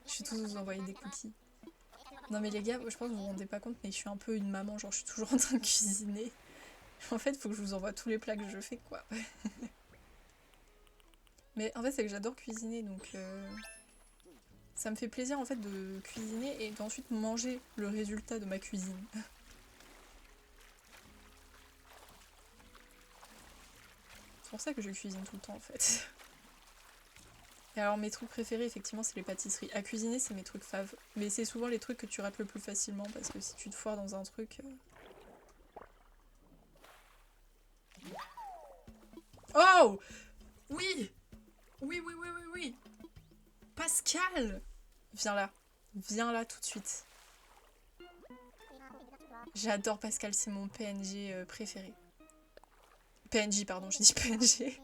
Je suis tous vous envoyer des cookies. Non mais les gars, je pense que vous vous rendez pas compte, mais je suis un peu une maman, genre je suis toujours en train de cuisiner. En fait, faut que je vous envoie tous les plats que je fais, quoi. Mais en fait, c'est que j'adore cuisiner, donc... Ça me fait plaisir, en fait, de cuisiner et d'ensuite manger le résultat de ma cuisine. C'est pour ça que je cuisine tout le temps, en fait. Et alors mes trucs préférés effectivement c'est les pâtisseries. À cuisiner c'est mes trucs faves. Mais c'est souvent les trucs que tu rates le plus facilement parce que si tu te foires dans un truc... Oh oui. Oui oui oui oui oui. Pascal. Viens là. Viens là tout de suite. J'adore Pascal, c'est mon PNG préféré. PNJ pardon, je dis PNG.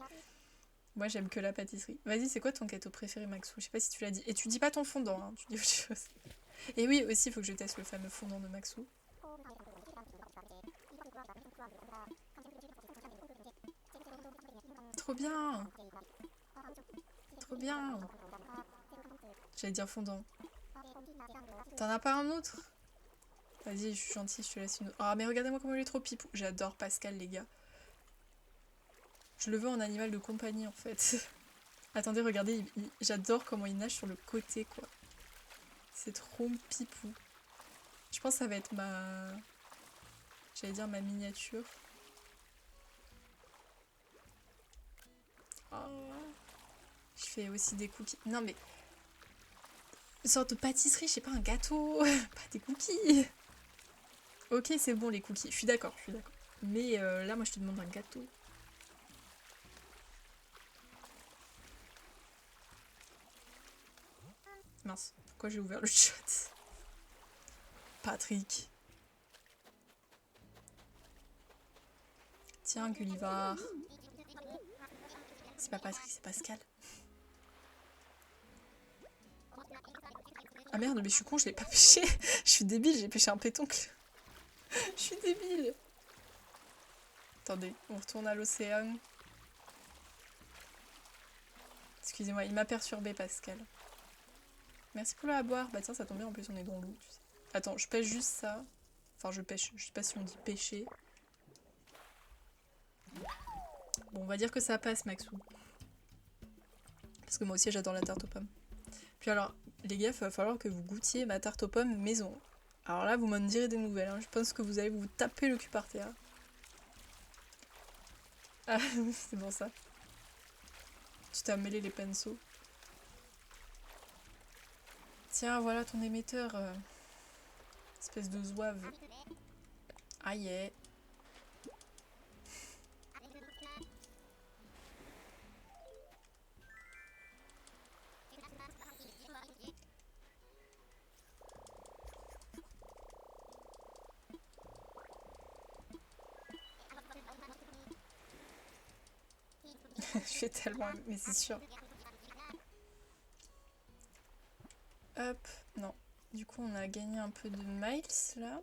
Moi j'aime que la pâtisserie. Vas-y c'est quoi ton gâteau préféré Maxou? Je sais pas si tu l'as dit. Et tu dis pas ton fondant, hein, tu dis autre chose. Et oui, aussi, il faut que je teste le fameux fondant de Maxou. Trop bien! Trop bien! J'allais dire fondant. T'en as pas un autre? Vas-y, je suis gentille, je te laisse une autre. Ah, mais regardez-moi comment il est trop pipou. J'adore Pascal, les gars. Je le veux en animal de compagnie, en fait. Attendez, regardez, j'adore comment il nage sur le côté, quoi. C'est trop pipou. Je pense que ça va être ma... J'allais dire ma miniature. Oh. Je fais aussi des cookies. Non mais... Une sorte de pâtisserie, je sais pas, un gâteau. Pas des cookies. Ok, c'est bon les cookies. Je suis d'accord, je suis d'accord. Mais là, moi, je te demande un gâteau. Mince, pourquoi j'ai ouvert le chat? Patrick. Tiens, Gullivar. C'est pas Patrick, c'est Pascal. Ah merde, mais je suis con, je l'ai pas pêché. Je suis débile, j'ai pêché un pétoncle. Je suis débile. Attendez, on retourne à l'océan. Excusez-moi, il m'a perturbé, Pascal. Merci pour le à boire. Bah tiens, ça tombe bien, en plus on est dans l'eau, tu sais. Attends, je pêche juste ça. Enfin, je pêche. Je sais pas si on dit pêcher. Bon, on va dire que ça passe, Maxou. Parce que moi aussi, j'adore la tarte aux pommes. Puis alors, les gars, il va falloir que vous goûtiez ma tarte aux pommes maison. Alors là, vous m'en direz des nouvelles. Hein. Je pense que vous allez vous taper le cul par terre. Ah oui, c'est bon ça. Tu t'as mêlé les pinceaux. Tiens, voilà ton émetteur. Espèce de zouave. Ah yeah. Je fais tellement... Mais c'est sûr. Hop. Non. Du coup, on a gagné un peu de miles, là.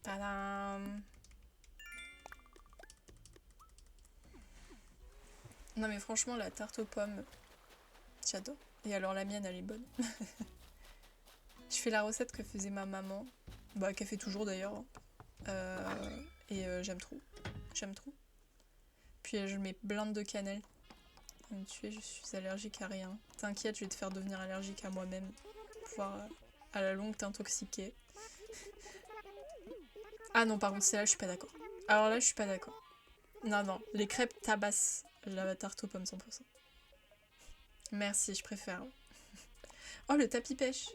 Tadam. Non mais franchement, la tarte aux pommes, j'adore. Et alors la mienne, elle est bonne. Je fais la recette que faisait ma maman. Bah, qu'elle fait toujours d'ailleurs. J'aime trop. J'aime trop. Puis je mets blinde de cannelle. À me tuer, je suis allergique à rien. T'inquiète, je vais te faire devenir allergique à moi-même. Pour pouvoir à la longue t'intoxiquer. Ah non, par contre, c'est là, je suis pas d'accord. Alors là, je suis pas d'accord. Non, non, les crêpes tabassent la tarte aux pommes 100%. Merci, je préfère. Oh, le tapis pêche.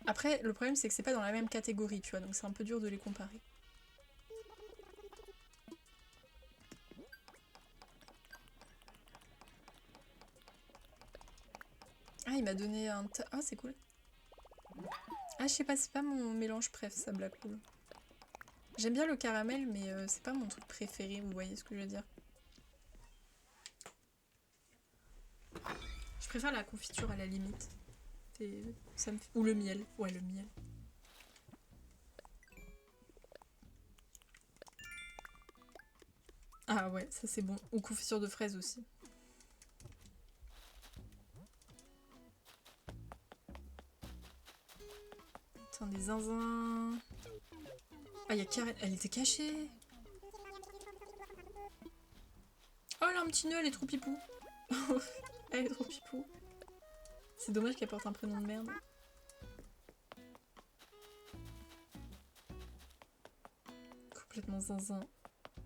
Après, le problème, c'est que c'est pas dans la même catégorie, tu vois, donc c'est un peu dur de les comparer. Ah, il m'a donné un... Ah, c'est cool. Ah, je sais pas, c'est pas mon mélange préf, ça, Black Hole. J'aime bien le caramel, mais c'est pas mon truc préféré, vous voyez ce que je veux dire. Je préfère la confiture à la limite. Ça me... Ou le miel. Ouais, le miel. Ah ouais, ça c'est bon. Ou confiture de fraises aussi. Putain, des zinzins. Ah, il y a Karen. Elle était cachée. Oh, elle a un petit nœud, elle est trop pipou. Elle est trop pipou. C'est dommage qu'elle porte un prénom de merde. Complètement zinzin.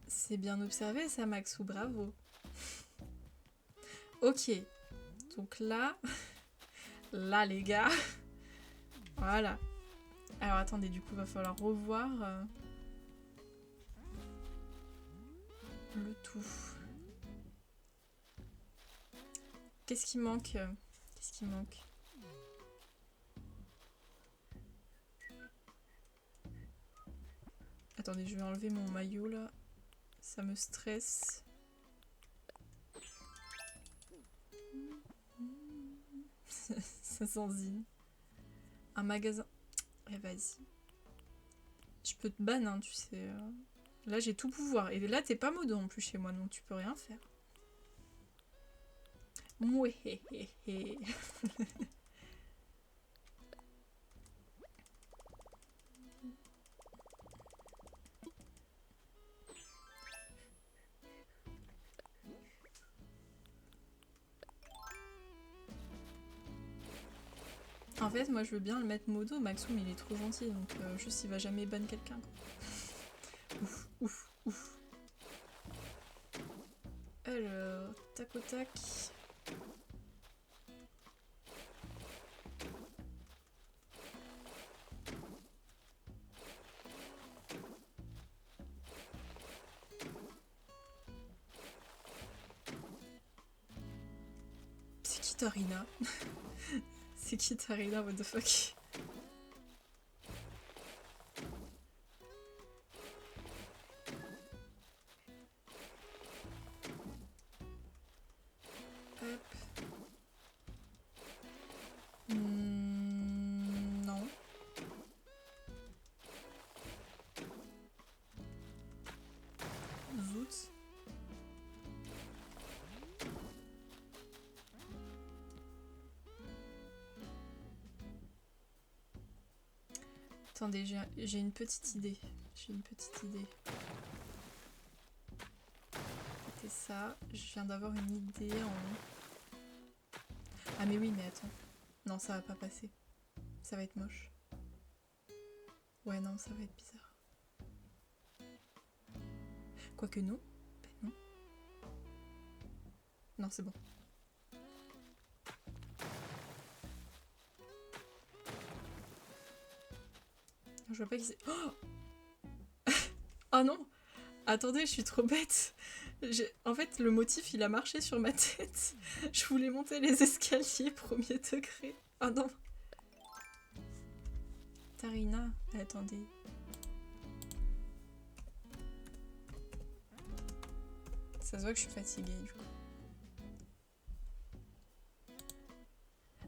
C'est bien observé ça, Maxou, bravo. Ok. Donc là... Là, les gars... Voilà. Alors attendez, du coup, va falloir revoir... le tout. Qu'est-ce qui manque? Qu'est-ce qui manque? Attendez, je vais enlever mon maillot là. Ça me stresse. Ça s'enzine. Un magasin. Eh vas-y. Je peux te ban, hein, tu sais. Là, j'ai tout pouvoir. Et là, t'es pas modo en plus chez moi, donc tu peux rien faire. Mouéhéhéhé. En fait, moi, je veux bien le mettre modo. Maxoum, il est trop gentil, donc juste, il va jamais ban quelqu'un. Ouf, ouf, ouf. Alors, tac au tac. C'est qui Tarina? C'est qui Tarina, what the fuck? Hop. Non. Zout. Attendez, j'ai une petite idée. J'ai une petite idée. C'était ça. Je viens d'avoir une idée en... Ah mais oui, mais attends. Non, ça va pas passer. Ça va être moche. Ouais, non, ça va être bizarre. Quoique non. Ben non. Non, c'est bon. Je vois pas qui c'est. Oh, oh non! Attendez, je suis trop bête. En fait, le motif, il a marché sur ma tête. Je voulais monter les escaliers, premier degré. Oh non. Tarina, attendez. Ça se voit que je suis fatiguée, du coup.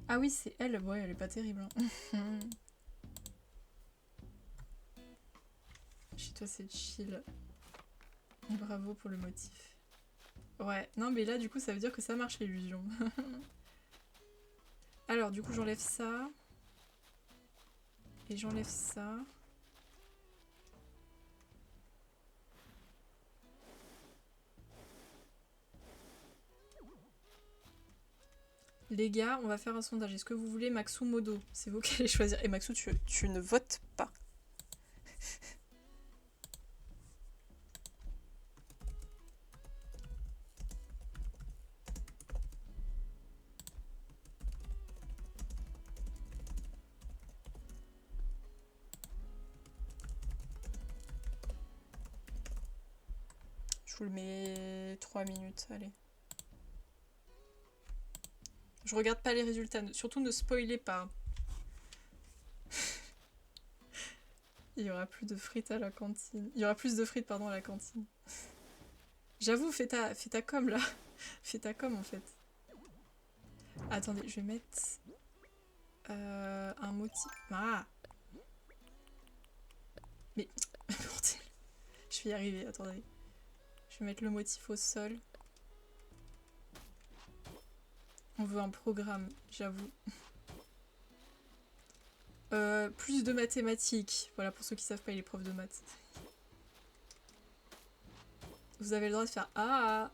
Ah oui, c'est elle. Ouais, elle est pas terrible. Hein. Chez toi, c'est chill. Bravo pour le motif. Ouais, non mais là du coup ça veut dire que ça marche l'illusion. Alors du coup j'enlève ça. Et j'enlève ça. Les gars, on va faire un sondage. Est-ce que vous voulez Maxou Modo? C'est vous qui allez choisir. Et Maxou, tu ne votes pas. Je vous le mets 3 minutes, allez. Je regarde pas les résultats, surtout ne spoilez pas. Il y aura plus de frites à la cantine. Il y aura plus de frites, pardon, à la cantine. J'avoue, fais ta com là. Fais ta com en fait. Attendez, je vais mettre un motif. Ah! Mais, bordel. Je vais y arriver, attendez. Je vais mettre le motif au sol. On veut un programme, j'avoue. Plus de mathématiques. Voilà, pour ceux qui savent pas, il est prof de maths. Vous avez le droit de faire ah.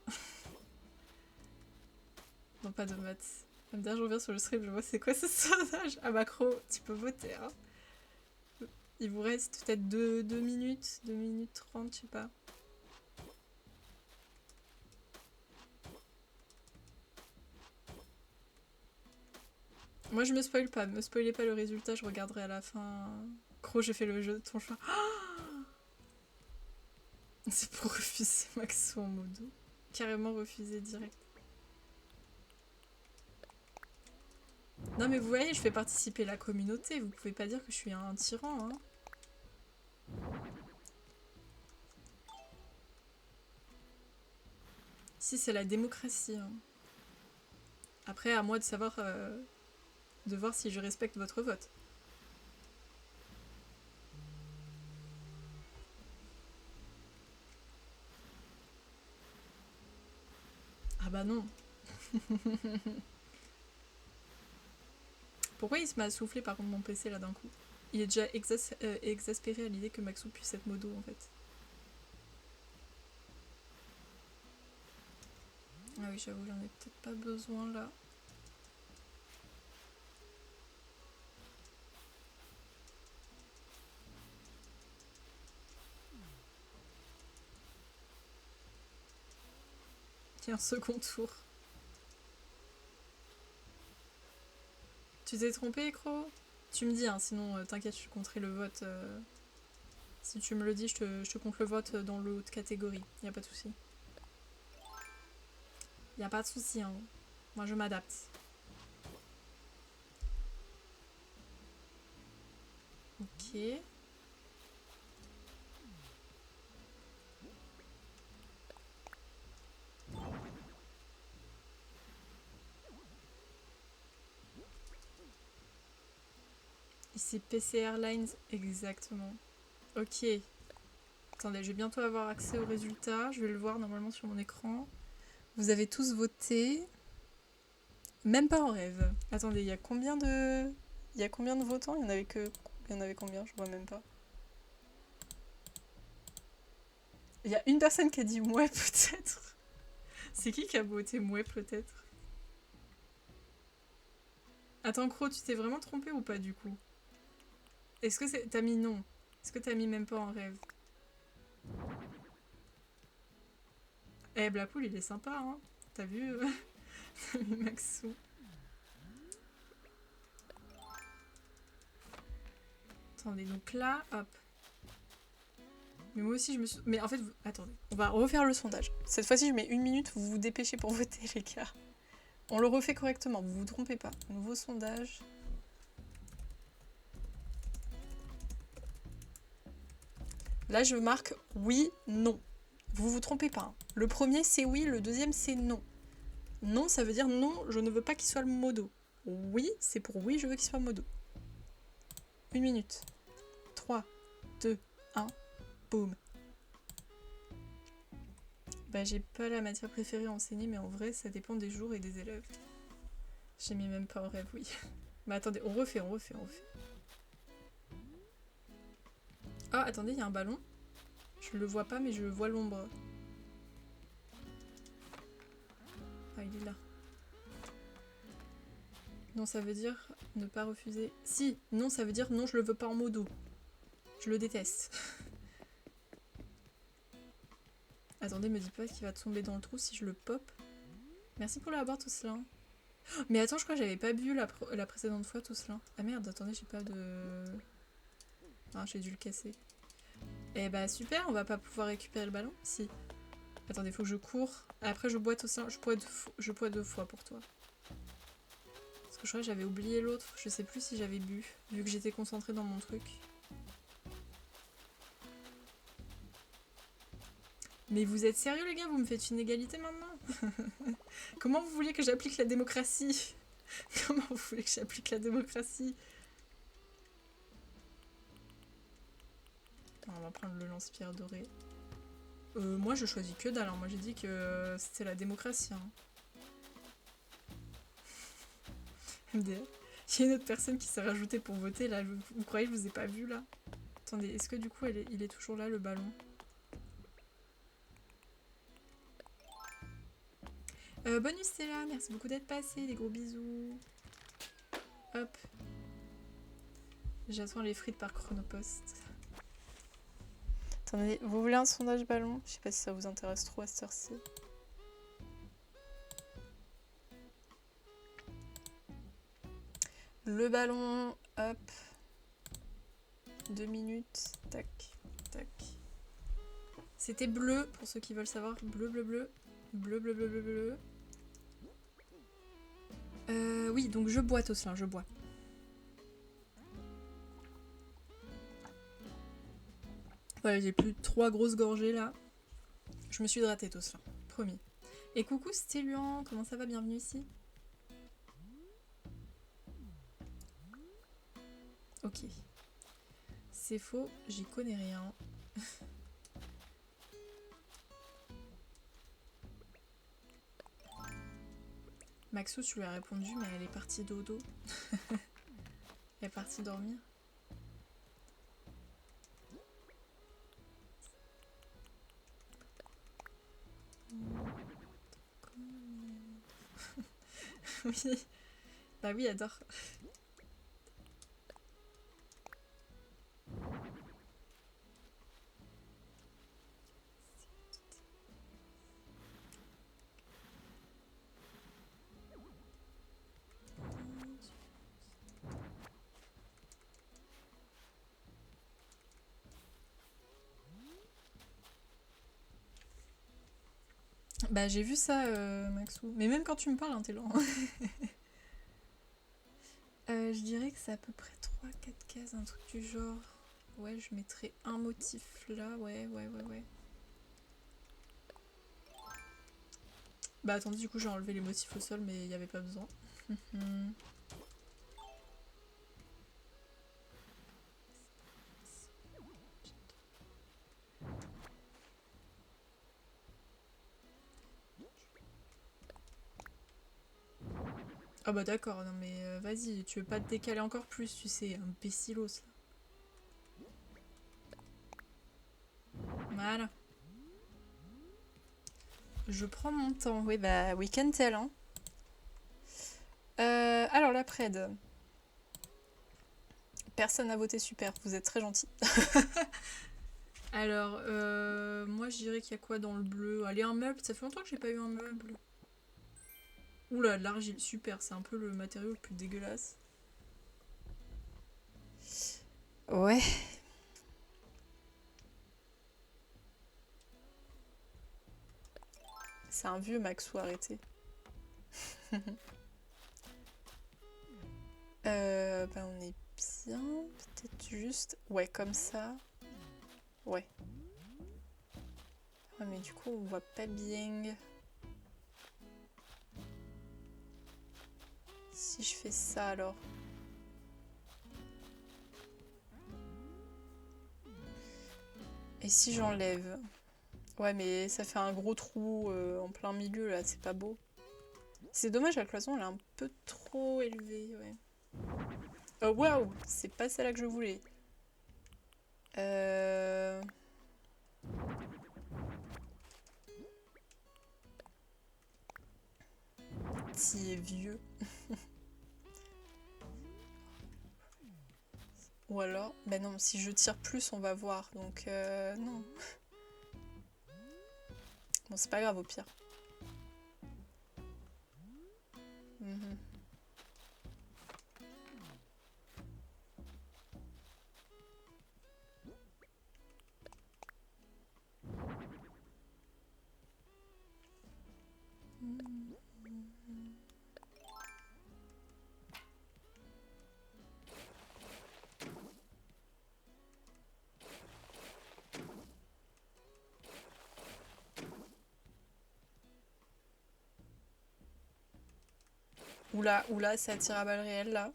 Non, pas de maths. D'ailleurs, je reviens sur le stream, je vois c'est quoi ce sondage. Ah, Macro, tu peux voter. Hein. Il vous reste peut-être 2 minutes, 2 minutes 30, je sais pas. Moi, je me spoil pas. Me spoilez pas le résultat, je regarderai à la fin. Gros, j'ai fait le jeu de ton choix. C'est pour refuser Maxo en modo. Carrément refuser direct. Non mais vous voyez, je fais participer la communauté, vous pouvez pas dire que je suis un tyran, hein. Si c'est la démocratie. Hein. Après, à moi de savoir, de voir si je respecte votre vote. Ah bah non. Pourquoi il se m'a soufflé par contre mon PC là d'un coup? Il est déjà exaspéré à l'idée que Maxou puisse être modo en fait. Ah oui, j'avoue, j'en ai peut-être pas besoin là. Il y a un second tour. Tu t'es trompé, Cro? Tu me dis, hein, sinon t'inquiète, je compterai le vote. Si tu me le dis, je te compte le vote dans l'autre catégorie. Y a pas de souci. Y a pas de souci, hein. Moi je m'adapte. Ok. Ici PC Airlines, exactement. Ok. Attendez, je vais bientôt avoir accès aux résultats. Je vais le voir normalement sur mon écran. Vous avez tous voté. Même pas en rêve. Attendez, il y a combien de votants? Il y en avait que Il y en avait combien? Je vois même pas. Il y a une personne qui a dit mouais peut-être. C'est qui a voté mouais peut-être? Attends, Cro, tu t'es vraiment trompé ou pas du coup? Est-ce que c'est... T'as mis non? Est-ce que t'as mis même pas en rêve? Eh, Blapool, il est sympa, hein? T'as vu? T'as mis Maxou. Attendez, donc là, hop. Mais moi aussi, je me suis... Mais en fait, attendez, on va refaire le sondage. Cette fois-ci, je mets 1 minute, vous vous dépêchez pour voter, les gars. On le refait correctement, vous vous trompez pas. Nouveau sondage. Là, je marque oui, non. Vous vous trompez pas. Hein. Le premier, c'est oui, le deuxième, c'est non. Non, ça veut dire non, je ne veux pas qu'il soit le modo. Oui, c'est pour oui, je veux qu'il soit modo. 1 minute. 3, 2, 1, boum. Bah, j'ai pas la matière préférée à enseigner, mais en vrai, ça dépend des jours et des élèves. J'ai mis même pas en rêve, oui. Mais attendez, on refait. Ah, attendez, il y a un ballon. Je le vois pas, mais je vois l'ombre. Ah, il est là. Non, ça veut dire ne pas refuser. Si, non, ça veut dire non, je le veux pas en modo. Je le déteste. Attendez, me dis pas qu'il va tomber dans le trou si je le pop. Merci pour la barre, tout cela. Mais attends, je crois que j'avais pas bu la précédente fois, tout cela. Ah merde, attendez, j'ai pas de... Ah, j'ai dû le casser. Eh bah super, on va pas pouvoir récupérer le ballon. Si. Attendez, faut que je cours. Après, je boite aussi. Je bois 2 fois pour toi. Parce que je crois que j'avais oublié l'autre. Je sais plus si j'avais bu, vu que j'étais concentrée dans mon truc. Mais vous êtes sérieux, les gars? Vous me faites une égalité maintenant? Comment vous voulez que j'applique la démocratie? Comment vous voulez que j'applique la démocratie? On va prendre le lance-pierre doré. Moi, je choisis que dalle. Hein. Moi, j'ai dit que c'était la démocratie. Hein. MDR. Il y a une autre personne qui s'est rajoutée pour voter là. Vous croyez que je vous ai pas vu là? Attendez, est-ce que du coup il est toujours là le ballon? Bonus Stella, merci beaucoup d'être passé, des gros bisous. Hop. J'attends les frites par Chronopost. Attendez, vous voulez un sondage ballon? Je sais pas si ça vous intéresse trop à cette heure-ci. Le ballon, hop. 2 minutes, tac, tac. C'était bleu, pour ceux qui veulent savoir. Bleu, bleu, bleu. Bleu, bleu, bleu, bleu, bleu. Oui, donc je bois, Tosselin, je bois. Voilà, j'ai plus 3 grosses gorgées là. Je me suis hydratée, Tosselin, promis. Et coucou Stéluan, comment ça va? Bienvenue ici. Ok. C'est faux, j'y connais rien. Maxou, tu lui as répondu, mais elle est partie dodo. Elle est partie dormir. Oui. Bah oui, adore. Bah j'ai vu ça, Maxou. Mais même quand tu me parles, hein, t'es lent. Je dirais que c'est à peu près 3-4 cases, un truc du genre. Ouais, je mettrais un motif là, ouais. Bah attendez, du coup j'ai enlevé les motifs au sol, mais il n'y avait pas besoin. Ah bah d'accord, non mais vas-y, tu veux pas te décaler encore plus, tu sais, imbécilos là. Voilà. Je prends mon temps. Oui, bah, we can tell, hein. Alors, la Pred. Personne n'a voté super, vous êtes très gentil. Alors, moi je dirais qu'il y a quoi dans le bleu? Allez, un meuble, ça fait longtemps que j'ai pas eu un meuble. Oula, de l'argile, super, c'est un peu le matériau le plus dégueulasse. Ouais. C'est un vieux Maxou, arrêtez. Ben on est bien, peut-être juste... Ouais, comme ça. Ouais. Ouais, mais du coup, on voit pas bien. Si je fais ça, alors... Et si j'enlève? Ouais, mais ça fait un gros trou en plein milieu, là, c'est pas beau. C'est dommage, la cloison, elle est un peu trop élevée, ouais. Oh, waouh! C'est pas celle-là que je voulais. Petit et vieux. Ou alors... Ben non, si je tire plus, on va voir, donc non. Bon, c'est pas grave, au pire. Mhm. Oula, oula, ça tire à balles réelles, là.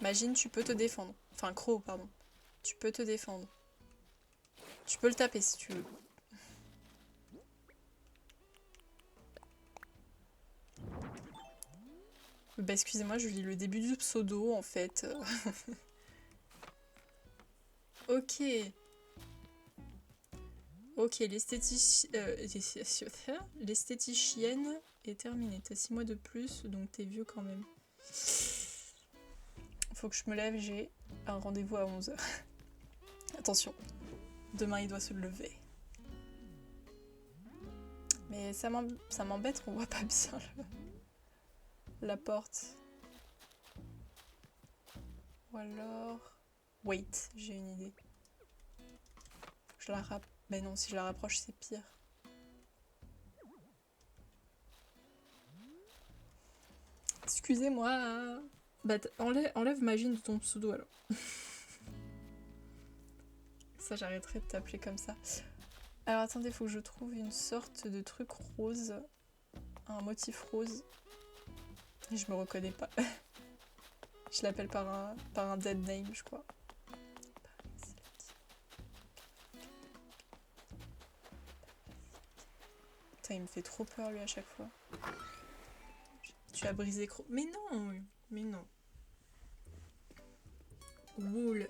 Imagine, tu peux te défendre. Enfin, Crow, pardon. Tu peux te défendre. Tu peux le taper si tu veux. Bah, excusez-moi, je lis le début du pseudo, en fait. Ok. Ok, l'esthéticienne est terminée. T'as 6 mois de plus, donc t'es vieux quand même. Faut que je me lève, j'ai un rendez-vous à 11h. Attention, demain il doit se lever. Mais ça m'embête qu'on voit pas bien la porte. Ou alors... Wait, j'ai une idée. Je la rapproche. Ben non, si je la rapproche, c'est pire. Excusez-moi. Bah, enlève magie de ton pseudo alors. Ça, j'arrêterai de t'appeler comme ça. Alors attendez, faut que je trouve une sorte de truc rose. Un motif rose. Et je me reconnais pas. Je l'appelle par un dead name, je crois. Putain, il me fait trop peur lui à chaque fois. Tu as brisé Crow. Mais non! Mais non. Wool.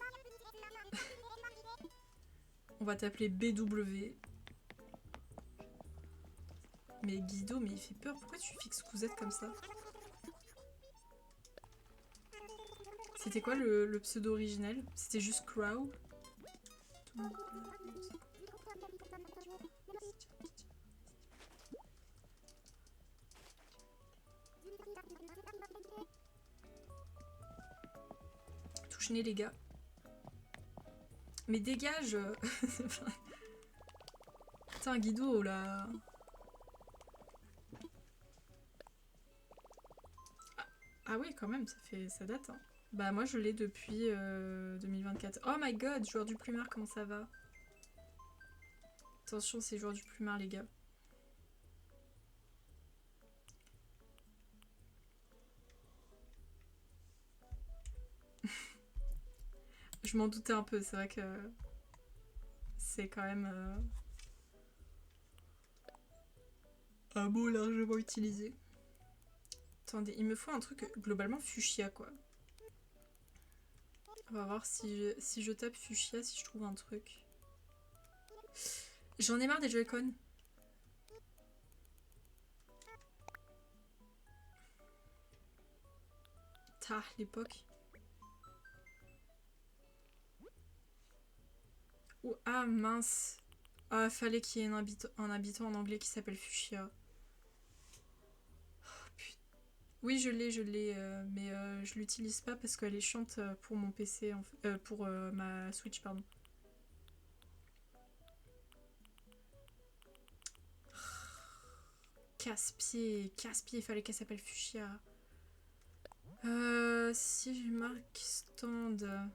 On va t'appeler BW. Mais Guido, mais il fait peur. Pourquoi tu fixes Cousette comme ça? C'était quoi le pseudo original? C'était juste Crow? Touche-nez les gars. Mais dégage. Putain, Guido, là. Ah oui, quand même, ça date. Hein. Bah moi, je l'ai depuis 2024. Oh my god, joueur du plumard, comment ça va? Attention, c'est joueur du plumard, les gars. Je m'en doutais un peu, c'est vrai que c'est quand même un mot largement utilisé. Attendez, il me faut un truc globalement fuchsia, quoi. On va voir si je tape fuchsia, si je trouve un truc. J'en ai marre des Joy-Con. Tah, l'époque. Ah mince. Ah, fallait qu'il y ait un habitant en anglais qui s'appelle Fuchsia. Oh, putain. Oui, je l'ai, mais je l'utilise pas parce qu'elle est chiante pour mon PC, pour ma Switch, pardon. Casse-pied, casse-pied, il fallait qu'elle s'appelle Fuchsia. Si je marque stand.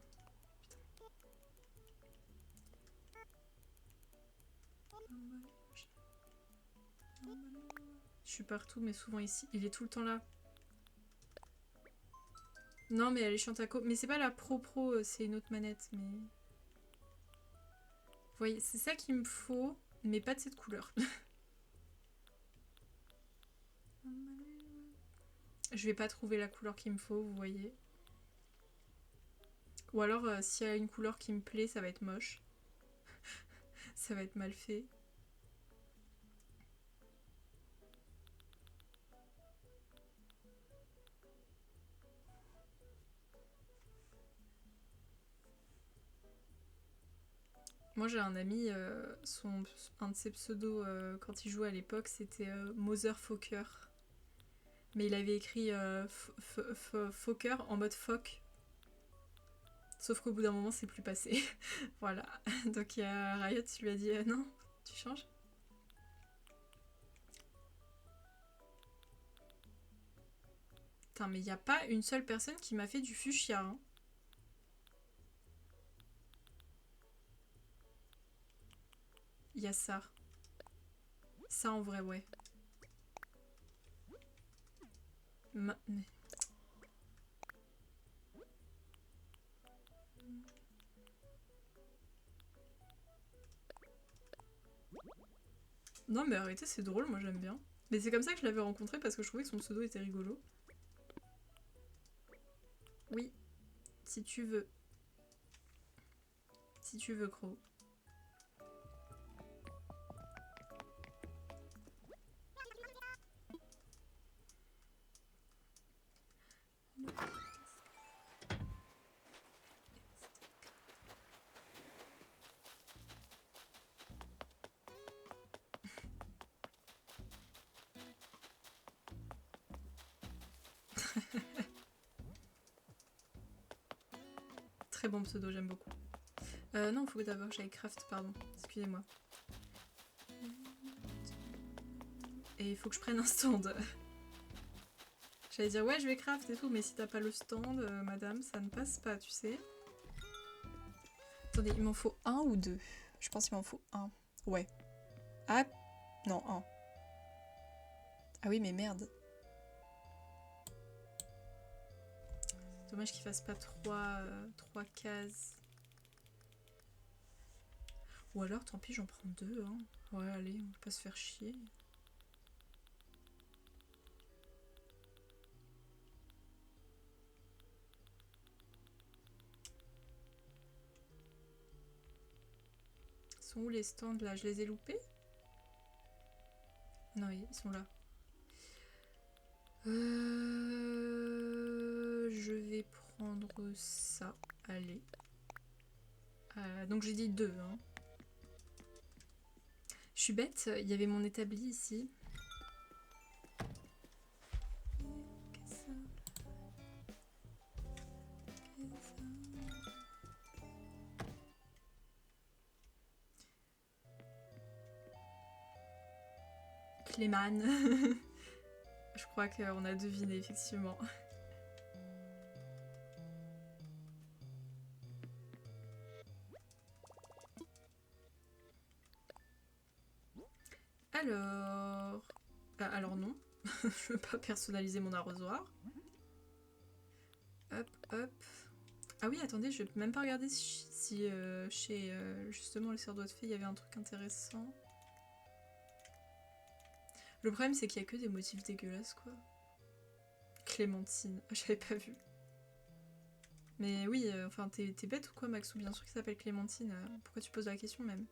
Je suis partout, mais souvent ici. Il est tout le temps là. Non, mais elle est chiante à co. Mais c'est pas la Pro, c'est une autre manette. Mais. Vous voyez, c'est ça qu'il me faut, mais pas de cette couleur. Je vais pas trouver la couleur qu'il me faut, vous voyez. Ou alors, s'il y a une couleur qui me plaît, ça va être moche. Ça va être mal fait. Moi j'ai un ami, un de ses pseudos quand il jouait à l'époque c'était Motherfucker. Mais il avait écrit Fokker en mode fuck. Sauf qu'au bout d'un moment c'est plus passé. Voilà. Donc il y a Riot qui lui a dit non, tu changes. Putain mais il n'y a pas une seule personne qui m'a fait du fuchsia. Hein. Il y a ça. Ça en vrai ouais. Mais... Non mais arrêtez, c'est drôle, moi j'aime bien. Mais c'est comme ça que je l'avais rencontré parce que je trouvais que son pseudo était rigolo. Oui, si tu veux. Si tu veux, Crow. Très bon pseudo, j'aime beaucoup. Non, il faut d'abord que j'aille craft, pardon. Excusez-moi. Et il faut que je prenne un stand. J'allais dire ouais je vais craft et tout, mais si t'as pas le stand, madame, ça ne passe pas, tu sais. Attendez, il m'en faut un ou deux? Je pense qu'il m'en faut un. Ouais. Ah non, un. Ah oui mais merde. Dommage qu'il fasse pas trois cases. Ou alors tant pis j'en prends deux. Hein. Ouais allez, on va pas se faire chier. Ils sont où les stands là? Je les ai loupés? Non, ils sont là. Je vais prendre ça. Allez. Donc j'ai dit deux. Hein. Je suis bête, il y avait mon établi ici. Cléman. Je crois qu'on a deviné effectivement. Alors... alors non. Je veux pas personnaliser mon arrosoir. Hop, hop. Ah oui, attendez, je vais même pas regarder si chez justement les sœurs doigts de fée il y avait un truc intéressant. Le problème c'est qu'il y a que des motifs dégueulasses quoi. Clémentine, j'avais pas vu. Mais oui, enfin t'es bête ou quoi Maxou? Bien sûr qu'il s'appelle Clémentine. Pourquoi tu poses la question même?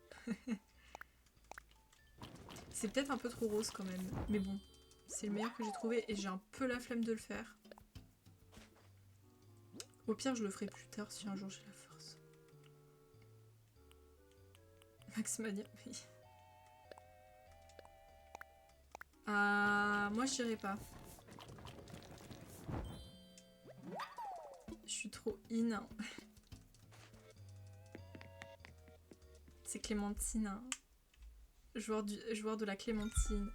C'est peut-être un peu trop rose quand même. Mais bon, c'est le meilleur que j'ai trouvé et j'ai un peu la flemme de le faire. Au pire, je le ferai plus tard si un jour j'ai la force. Max Mania, oui. Ah, moi je dirais pas. Je suis trop in. C'est Clémentine. Hein. Joueur de la Clémentine.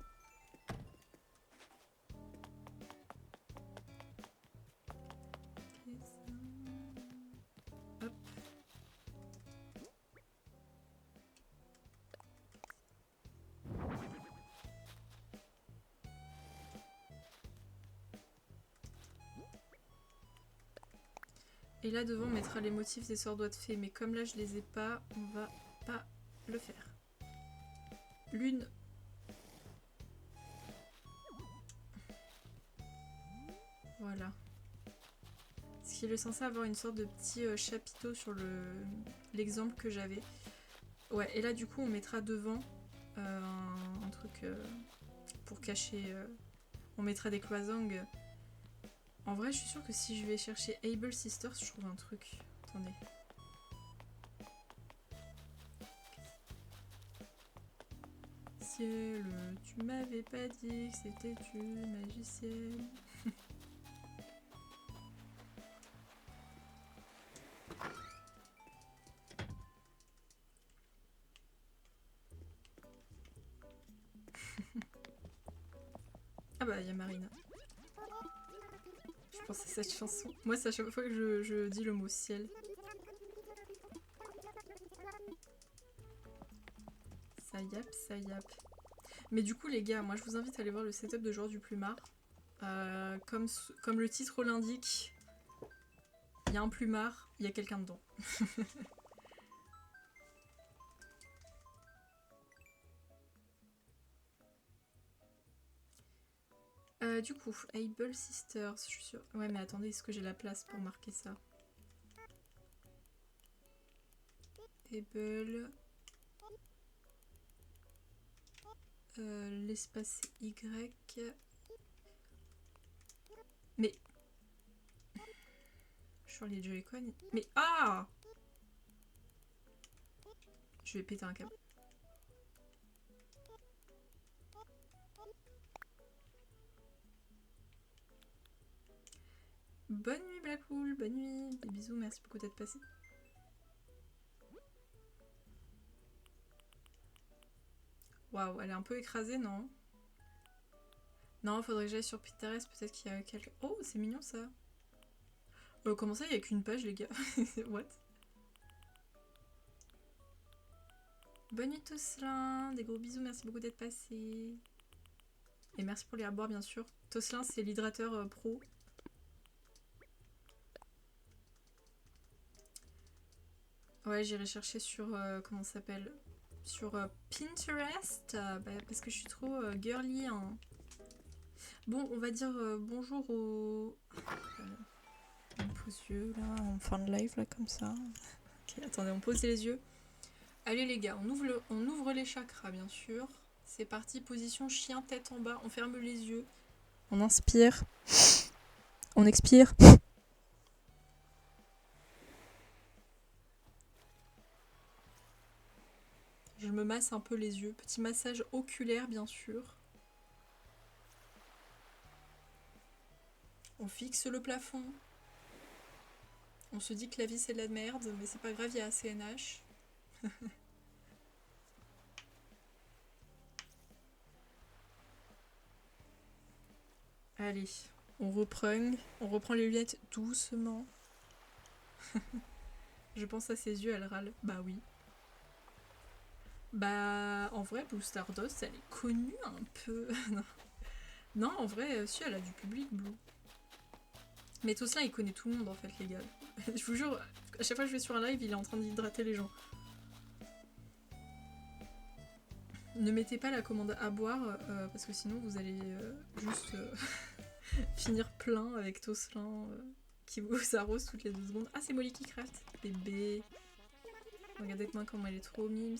Hop. Et là devant on mettra les motifs des sorts doigts de fée. Mais comme là je les ai pas, on va pas le faire. Lune. Voilà. Ce qui est censé avoir une sorte de petit chapiteau sur l'exemple que j'avais. Ouais, et là du coup on mettra devant un truc pour cacher. On mettra des cloisons. En vrai je suis sûre que si je vais chercher Able Sisters, je trouve un truc. Attendez. Ciel, tu m'avais pas dit que c'était une magicienne. Ah bah il y a Marina. Je pense à cette chanson. Moi c'est à chaque fois que je dis le mot ciel. Ça yappe, ça yappe. Mais du coup les gars, moi je vous invite à aller voir le setup de Joueur du Plumard. Comme le titre l'indique, il y a un plumard, il y a quelqu'un dedans. Du coup, Able Sisters, je suis sûre. Ouais mais attendez, est-ce que j'ai la place pour marquer ça? Able... l'espace Y... Mais... Sur les Joy-Con... Mais... Ah! Je vais péter un câble. Bonne nuit Blackpool, bonne nuit. Des bisous, merci beaucoup d'être passé. Waouh, elle est un peu écrasée, non? Non, faudrait que j'aille sur Pinterest, peut-être qu'il y a quelques... Oh, c'est mignon ça. Comment ça, il n'y a qu'une page, les gars? What? Bonne nuit Tosselin, des gros bisous, merci beaucoup d'être passé. Et merci pour les aboires, bien sûr. Tosselin, c'est l'hydrateur pro. Ouais, j'irai chercher sur... comment ça s'appelle? Sur Pinterest, parce que je suis trop girly. Hein. Bon, on va dire bonjour aux... On pose les yeux là, en fin de live là comme ça. Ok, attendez, on pose les yeux. Allez les gars, on ouvre les chakras bien sûr. C'est parti, position chien tête en bas, on ferme les yeux. On inspire. On expire. Je me masse un peu les yeux. Petit massage oculaire bien sûr. On fixe le plafond. On se dit que la vie c'est de la merde, mais c'est pas grave, il y a ACNH. Allez, on reprend les lunettes doucement. Je pense à ses yeux, elle râle. Bah oui. Bah en vrai, Blue Stardust, elle est connue un peu. Non, en vrai, si, elle a du public, Blue. Mais tout cela, il connaît tout le monde en fait, les gars. Je vous jure, à chaque fois que je vais sur un live, il est en train d'hydrater les gens. Ne mettez pas la commande à boire, parce que sinon vous allez juste finir plein avec Tosselin qui vous arrose toutes les 2 secondes. Ah, c'est Molly qui craft. Bébé. Regardez-moi comment elle est trop mimes.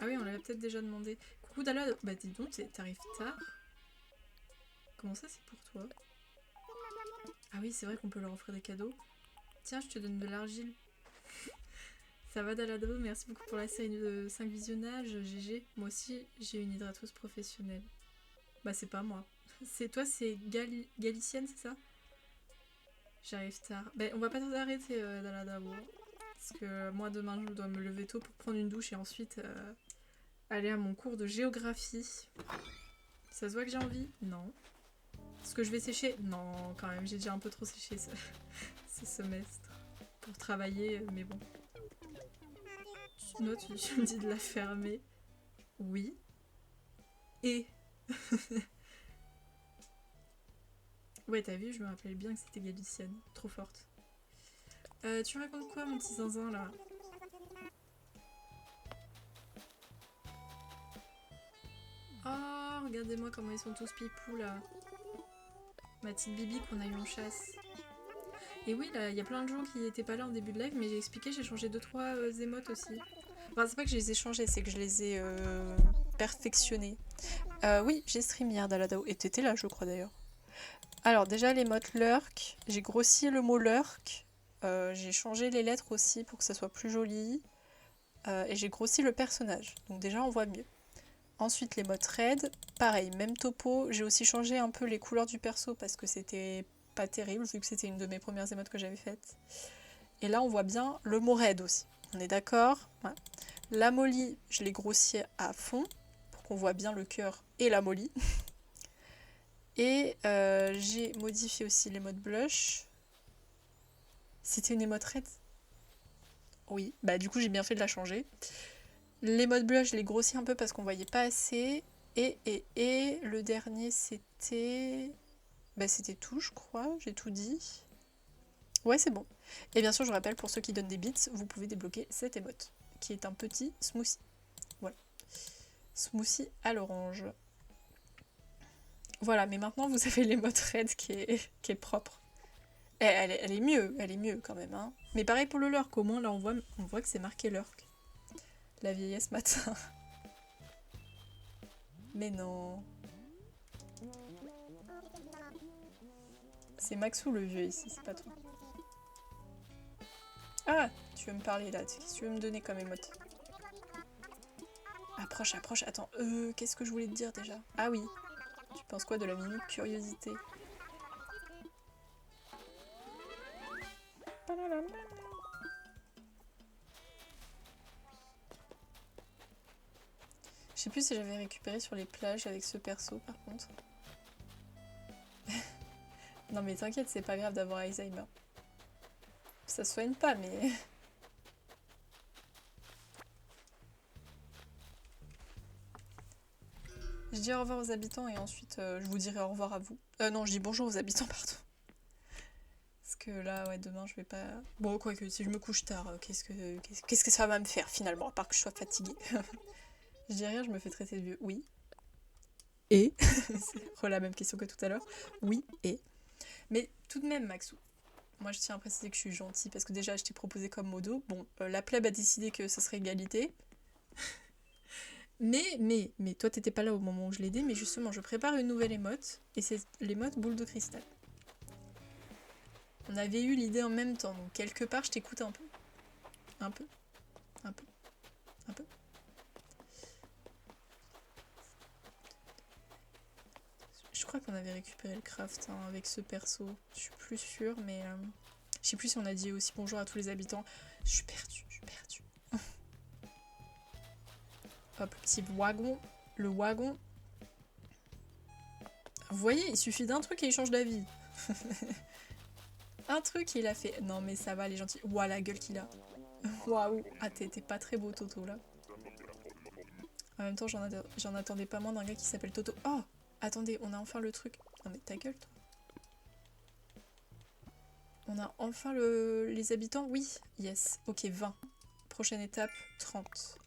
Ah oui, on l'avait peut-être déjà demandé. Coucou Dala, bah dis donc, t'arrives tard. Comment ça c'est pour toi? Ah oui, c'est vrai qu'on peut leur offrir des cadeaux. Tiens, je te donne de l'argile. Ça va Daladabo, merci beaucoup pour la série de 5 visionnages, GG. Moi aussi, j'ai une hydrateuse professionnelle. Bah c'est pas moi. C'est toi, c'est Galicienne, c'est ça? J'arrive tard. Bah on va pas t'arrêter Daladabo. Parce que moi demain je dois me lever tôt pour prendre une douche et ensuite aller à mon cours de géographie. Ça se voit que j'ai envie? Non. Est-ce que je vais sécher? Non, quand même, j'ai déjà un peu trop séché ce semestre. Pour travailler, mais bon. Non, tu me dis de la fermer. Oui. Et ouais, t'as vu, je me rappelais bien que c'était galicienne. Trop forte. Tu racontes quoi, mon petit zinzin, là? Oh, regardez-moi comment ils sont tous pipous, là. Ma petite Bibi qu'on a eu en chasse. Et oui, là, il y a plein de gens qui étaient pas là en début de live, mais j'ai expliqué, j'ai changé 2-3 émotes aussi. Enfin, c'est pas que je les ai changés, c'est que je les ai perfectionnés. Oui, j'ai stream hier, Daladao. Et t'étais là, je crois, d'ailleurs. Alors, déjà, l'émote lurk. J'ai grossi le mot lurk. J'ai changé les lettres aussi pour que ça soit plus joli. Et j'ai grossi le personnage. Donc déjà, on voit mieux. Ensuite, l'émote raid. Pareil, même topo. J'ai aussi changé un peu les couleurs du perso parce que c'était pas terrible, vu que c'était une de mes premières émotes que j'avais faites. Et là, on voit bien le mot raid aussi. On est d'accord? Ouais. La molly, je l'ai grossi à fond pour qu'on voit bien le cœur et la molly. Et j'ai modifié aussi l'émote blush. C'était une émote raid? Oui, bah du coup j'ai bien fait de la changer. L'émote blush, je l'ai grossi un peu parce qu'on voyait pas assez. Et le dernier c'était... Bah c'était tout je crois, j'ai tout dit. Ouais c'est bon. Et bien sûr je rappelle pour ceux qui donnent des bits, vous pouvez débloquer cette émote. Qui est un petit smoothie. Voilà. Smoothie à l'orange. Voilà, mais maintenant vous avez l'émote red qui est propre. Elle est mieux quand même. Hein. Mais pareil pour le lurk, au moins là on voit que c'est marqué lurk. La vieillesse matin. Mais non. C'est Maxou le vieux ici, c'est pas toi. Ah, tu veux me parler là, qu'est-ce que tu veux me donner comme émote? Approche, approche, attends, qu'est-ce que je voulais te dire déjà? Ah oui, tu penses quoi de la minute curiosité? Je sais plus si j'avais récupéré sur les plages avec ce perso par contre. Non mais t'inquiète, c'est pas grave d'avoir Alzheimer. Ça soigne pas mais... Je dis au revoir aux habitants et ensuite je vous dirai au revoir à vous. Non, je dis bonjour aux habitants, pardon. Parce que là, ouais, demain je vais pas... Bon, quoique, si je me couche tard, qu'est-ce que ça va me faire finalement, à part que je sois fatiguée? Je dis rien, je me fais traiter de vieux. Oui. Et c'est la même question que tout à l'heure. Oui, et. Mais tout de même, Maxou, moi je tiens à préciser que je suis gentille parce que déjà je t'ai proposé comme modo. Bon, la plèbe a décidé que ce serait égalité. Mais toi t'étais pas là au moment où je l'ai dit, mais justement je prépare une nouvelle émote et c'est l'émote boule de cristal. On avait eu l'idée en même temps, donc quelque part je t'écoute un peu. Un peu. Un peu. Un peu. Je crois qu'on avait récupéré le craft hein, avec ce perso. Je suis plus sûre, mais... je sais plus si on a dit aussi bonjour à tous les habitants. Je suis perdue, je suis perdue. Hop, le petit wagon. Le wagon. Vous voyez, il suffit d'un truc et il change d'avis. Un truc et il a fait... Non mais ça va, les gentils. Ouah, la gueule qu'il a. Waouh. Ah, t'es pas très beau, Toto, là. En même temps, j'en attendais pas moins d'un gars qui s'appelle Toto. Oh, attendez, on a enfin le truc. Non mais ta gueule, toi. On a enfin les habitants. Oui, yes. Ok, 20. Prochaine étape, 30.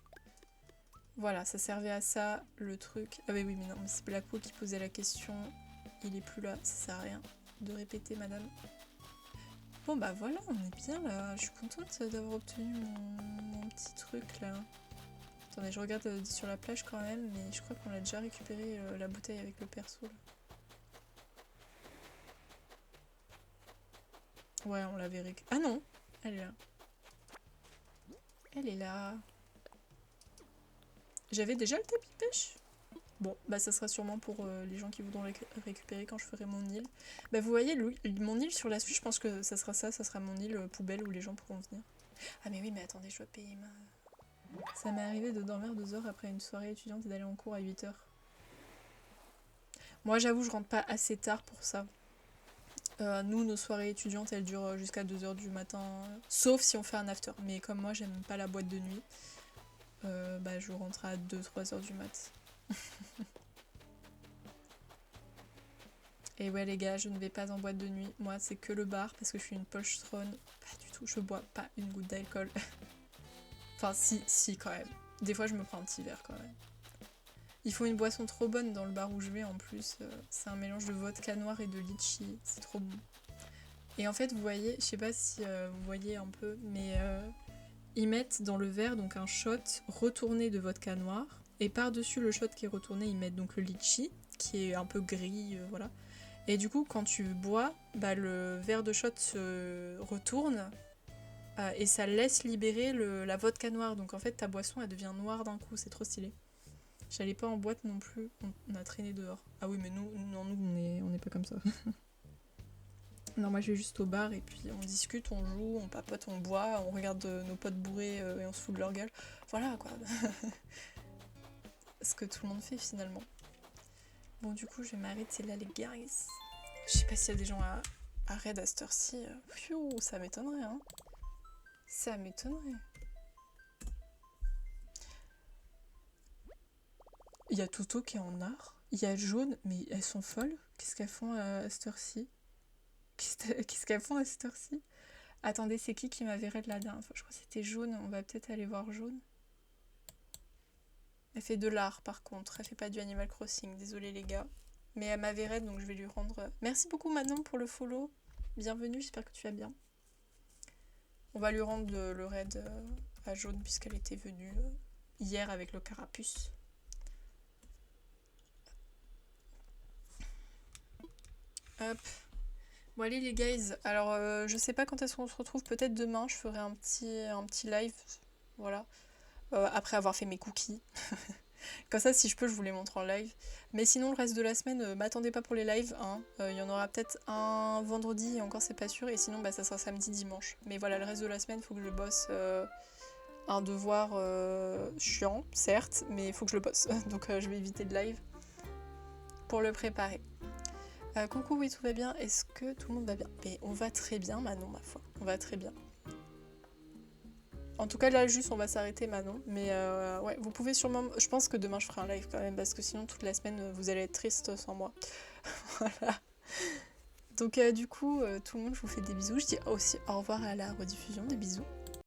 Voilà, ça servait à ça, le truc. Ah oui, mais non, mais c'est Blacko qui posait la question. Il est plus là, ça sert à rien de répéter, madame. Bon bah voilà, on est bien là. Je suis contente d'avoir obtenu mon petit truc là. Attendez, je regarde sur la plage quand même, mais je crois qu'on a déjà récupéré la bouteille avec le perso. Là. Ouais, on l'avait récupéré. Ah non, elle est là. Elle est là. J'avais déjà le tapis de pêche. Bon, bah ça sera sûrement pour les gens qui voudront récupérer quand je ferai mon île. Bah vous voyez, mon île sur la suite, je pense que ça sera mon île poubelle où les gens pourront venir. Ah mais oui, mais attendez, je dois payer ma... Ça m'est arrivé de dormir 2 heures après une soirée étudiante et d'aller en cours à 8 heures. Moi j'avoue, je rentre pas assez tard pour ça. Nous, nos soirées étudiantes, elles durent jusqu'à 2 heures du matin, sauf si on fait un after. Mais comme moi, j'aime pas la boîte de nuit, bah je rentre à 2-3 heures du mat. Et ouais les gars, je ne vais pas en boîte de nuit. Moi, c'est que le bar parce que je suis une polstronne. Pas du tout, je bois pas une goutte d'alcool. Enfin, si quand même. Des fois, je me prends un petit verre quand même. Il faut une boisson trop bonne dans le bar où je vais en plus. C'est un mélange de vodka noir et de litchi. C'est trop bon. Et en fait, vous voyez, je sais pas si vous voyez un peu, mais ils mettent dans le verre donc un shot retourné de vodka noir. Et par-dessus le shot qui est retourné, ils mettent donc le litchi, qui est un peu gris, voilà. Et du coup, quand tu bois, bah, le verre de shot se retourne et ça laisse libérer la vodka noire. Donc en fait, ta boisson, elle devient noire d'un coup. C'est trop stylé. J'allais pas en boîte non plus. On a traîné dehors. Ah oui, mais nous on n'est pas comme ça. Non, moi je vais juste au bar et puis on discute, on joue, on papote, on boit, on regarde nos potes bourrés et on se fout de leur gueule. Voilà quoi. Ce que tout le monde fait finalement. Bon, du coup, je vais m'arrêter là, les gars. Je sais pas s'il y a des gens à raid à cette heure-ci. Ça m'étonnerait, hein. Ça m'étonnerait. Il y a Toto qui est en art. Il y a Jaune, mais elles sont folles. Qu'est-ce qu'elles font à cette heure-ci? Qu'est-ce qu'elles font à cette heure-ci? Attendez, c'est qui m'avait raid la dernière fois? Je crois que c'était Jaune. On va peut-être aller voir Jaune. Elle fait de l'art par contre. Elle fait pas du Animal Crossing. Désolée les gars. Mais elle m'avait raid donc je vais lui rendre... Merci beaucoup Manon pour le follow. Bienvenue, j'espère que tu vas bien. On va lui rendre le raid à Jaune puisqu'elle était venue hier avec le carapuce. Hop. Bon allez les guys, alors je sais pas quand est-ce qu'on se retrouve, peut-être demain je ferai un petit live, voilà, après avoir fait mes cookies. Comme ça si je peux je vous les montre en live. Mais sinon le reste de la semaine, m'attendez pas pour les lives, hein. Y en aura peut-être un vendredi et encore c'est pas sûr, et sinon bah, ça sera samedi, dimanche. Mais voilà, le reste de la semaine il faut que je bosse un devoir chiant, certes, mais il faut que je le bosse. Donc je vais éviter le live pour le préparer. Coucou, oui, tout va bien. Est-ce que tout le monde va bien? Mais on va très bien, Manon, ma foi. On va très bien. En tout cas, là, juste, on va s'arrêter, Manon. Mais ouais, vous pouvez sûrement... Je pense que demain, je ferai un live quand même, parce que sinon, toute la semaine, vous allez être triste sans moi. Voilà. Donc, du coup, tout le monde, je vous fais des bisous. Je dis aussi au revoir à la rediffusion. Des bisous.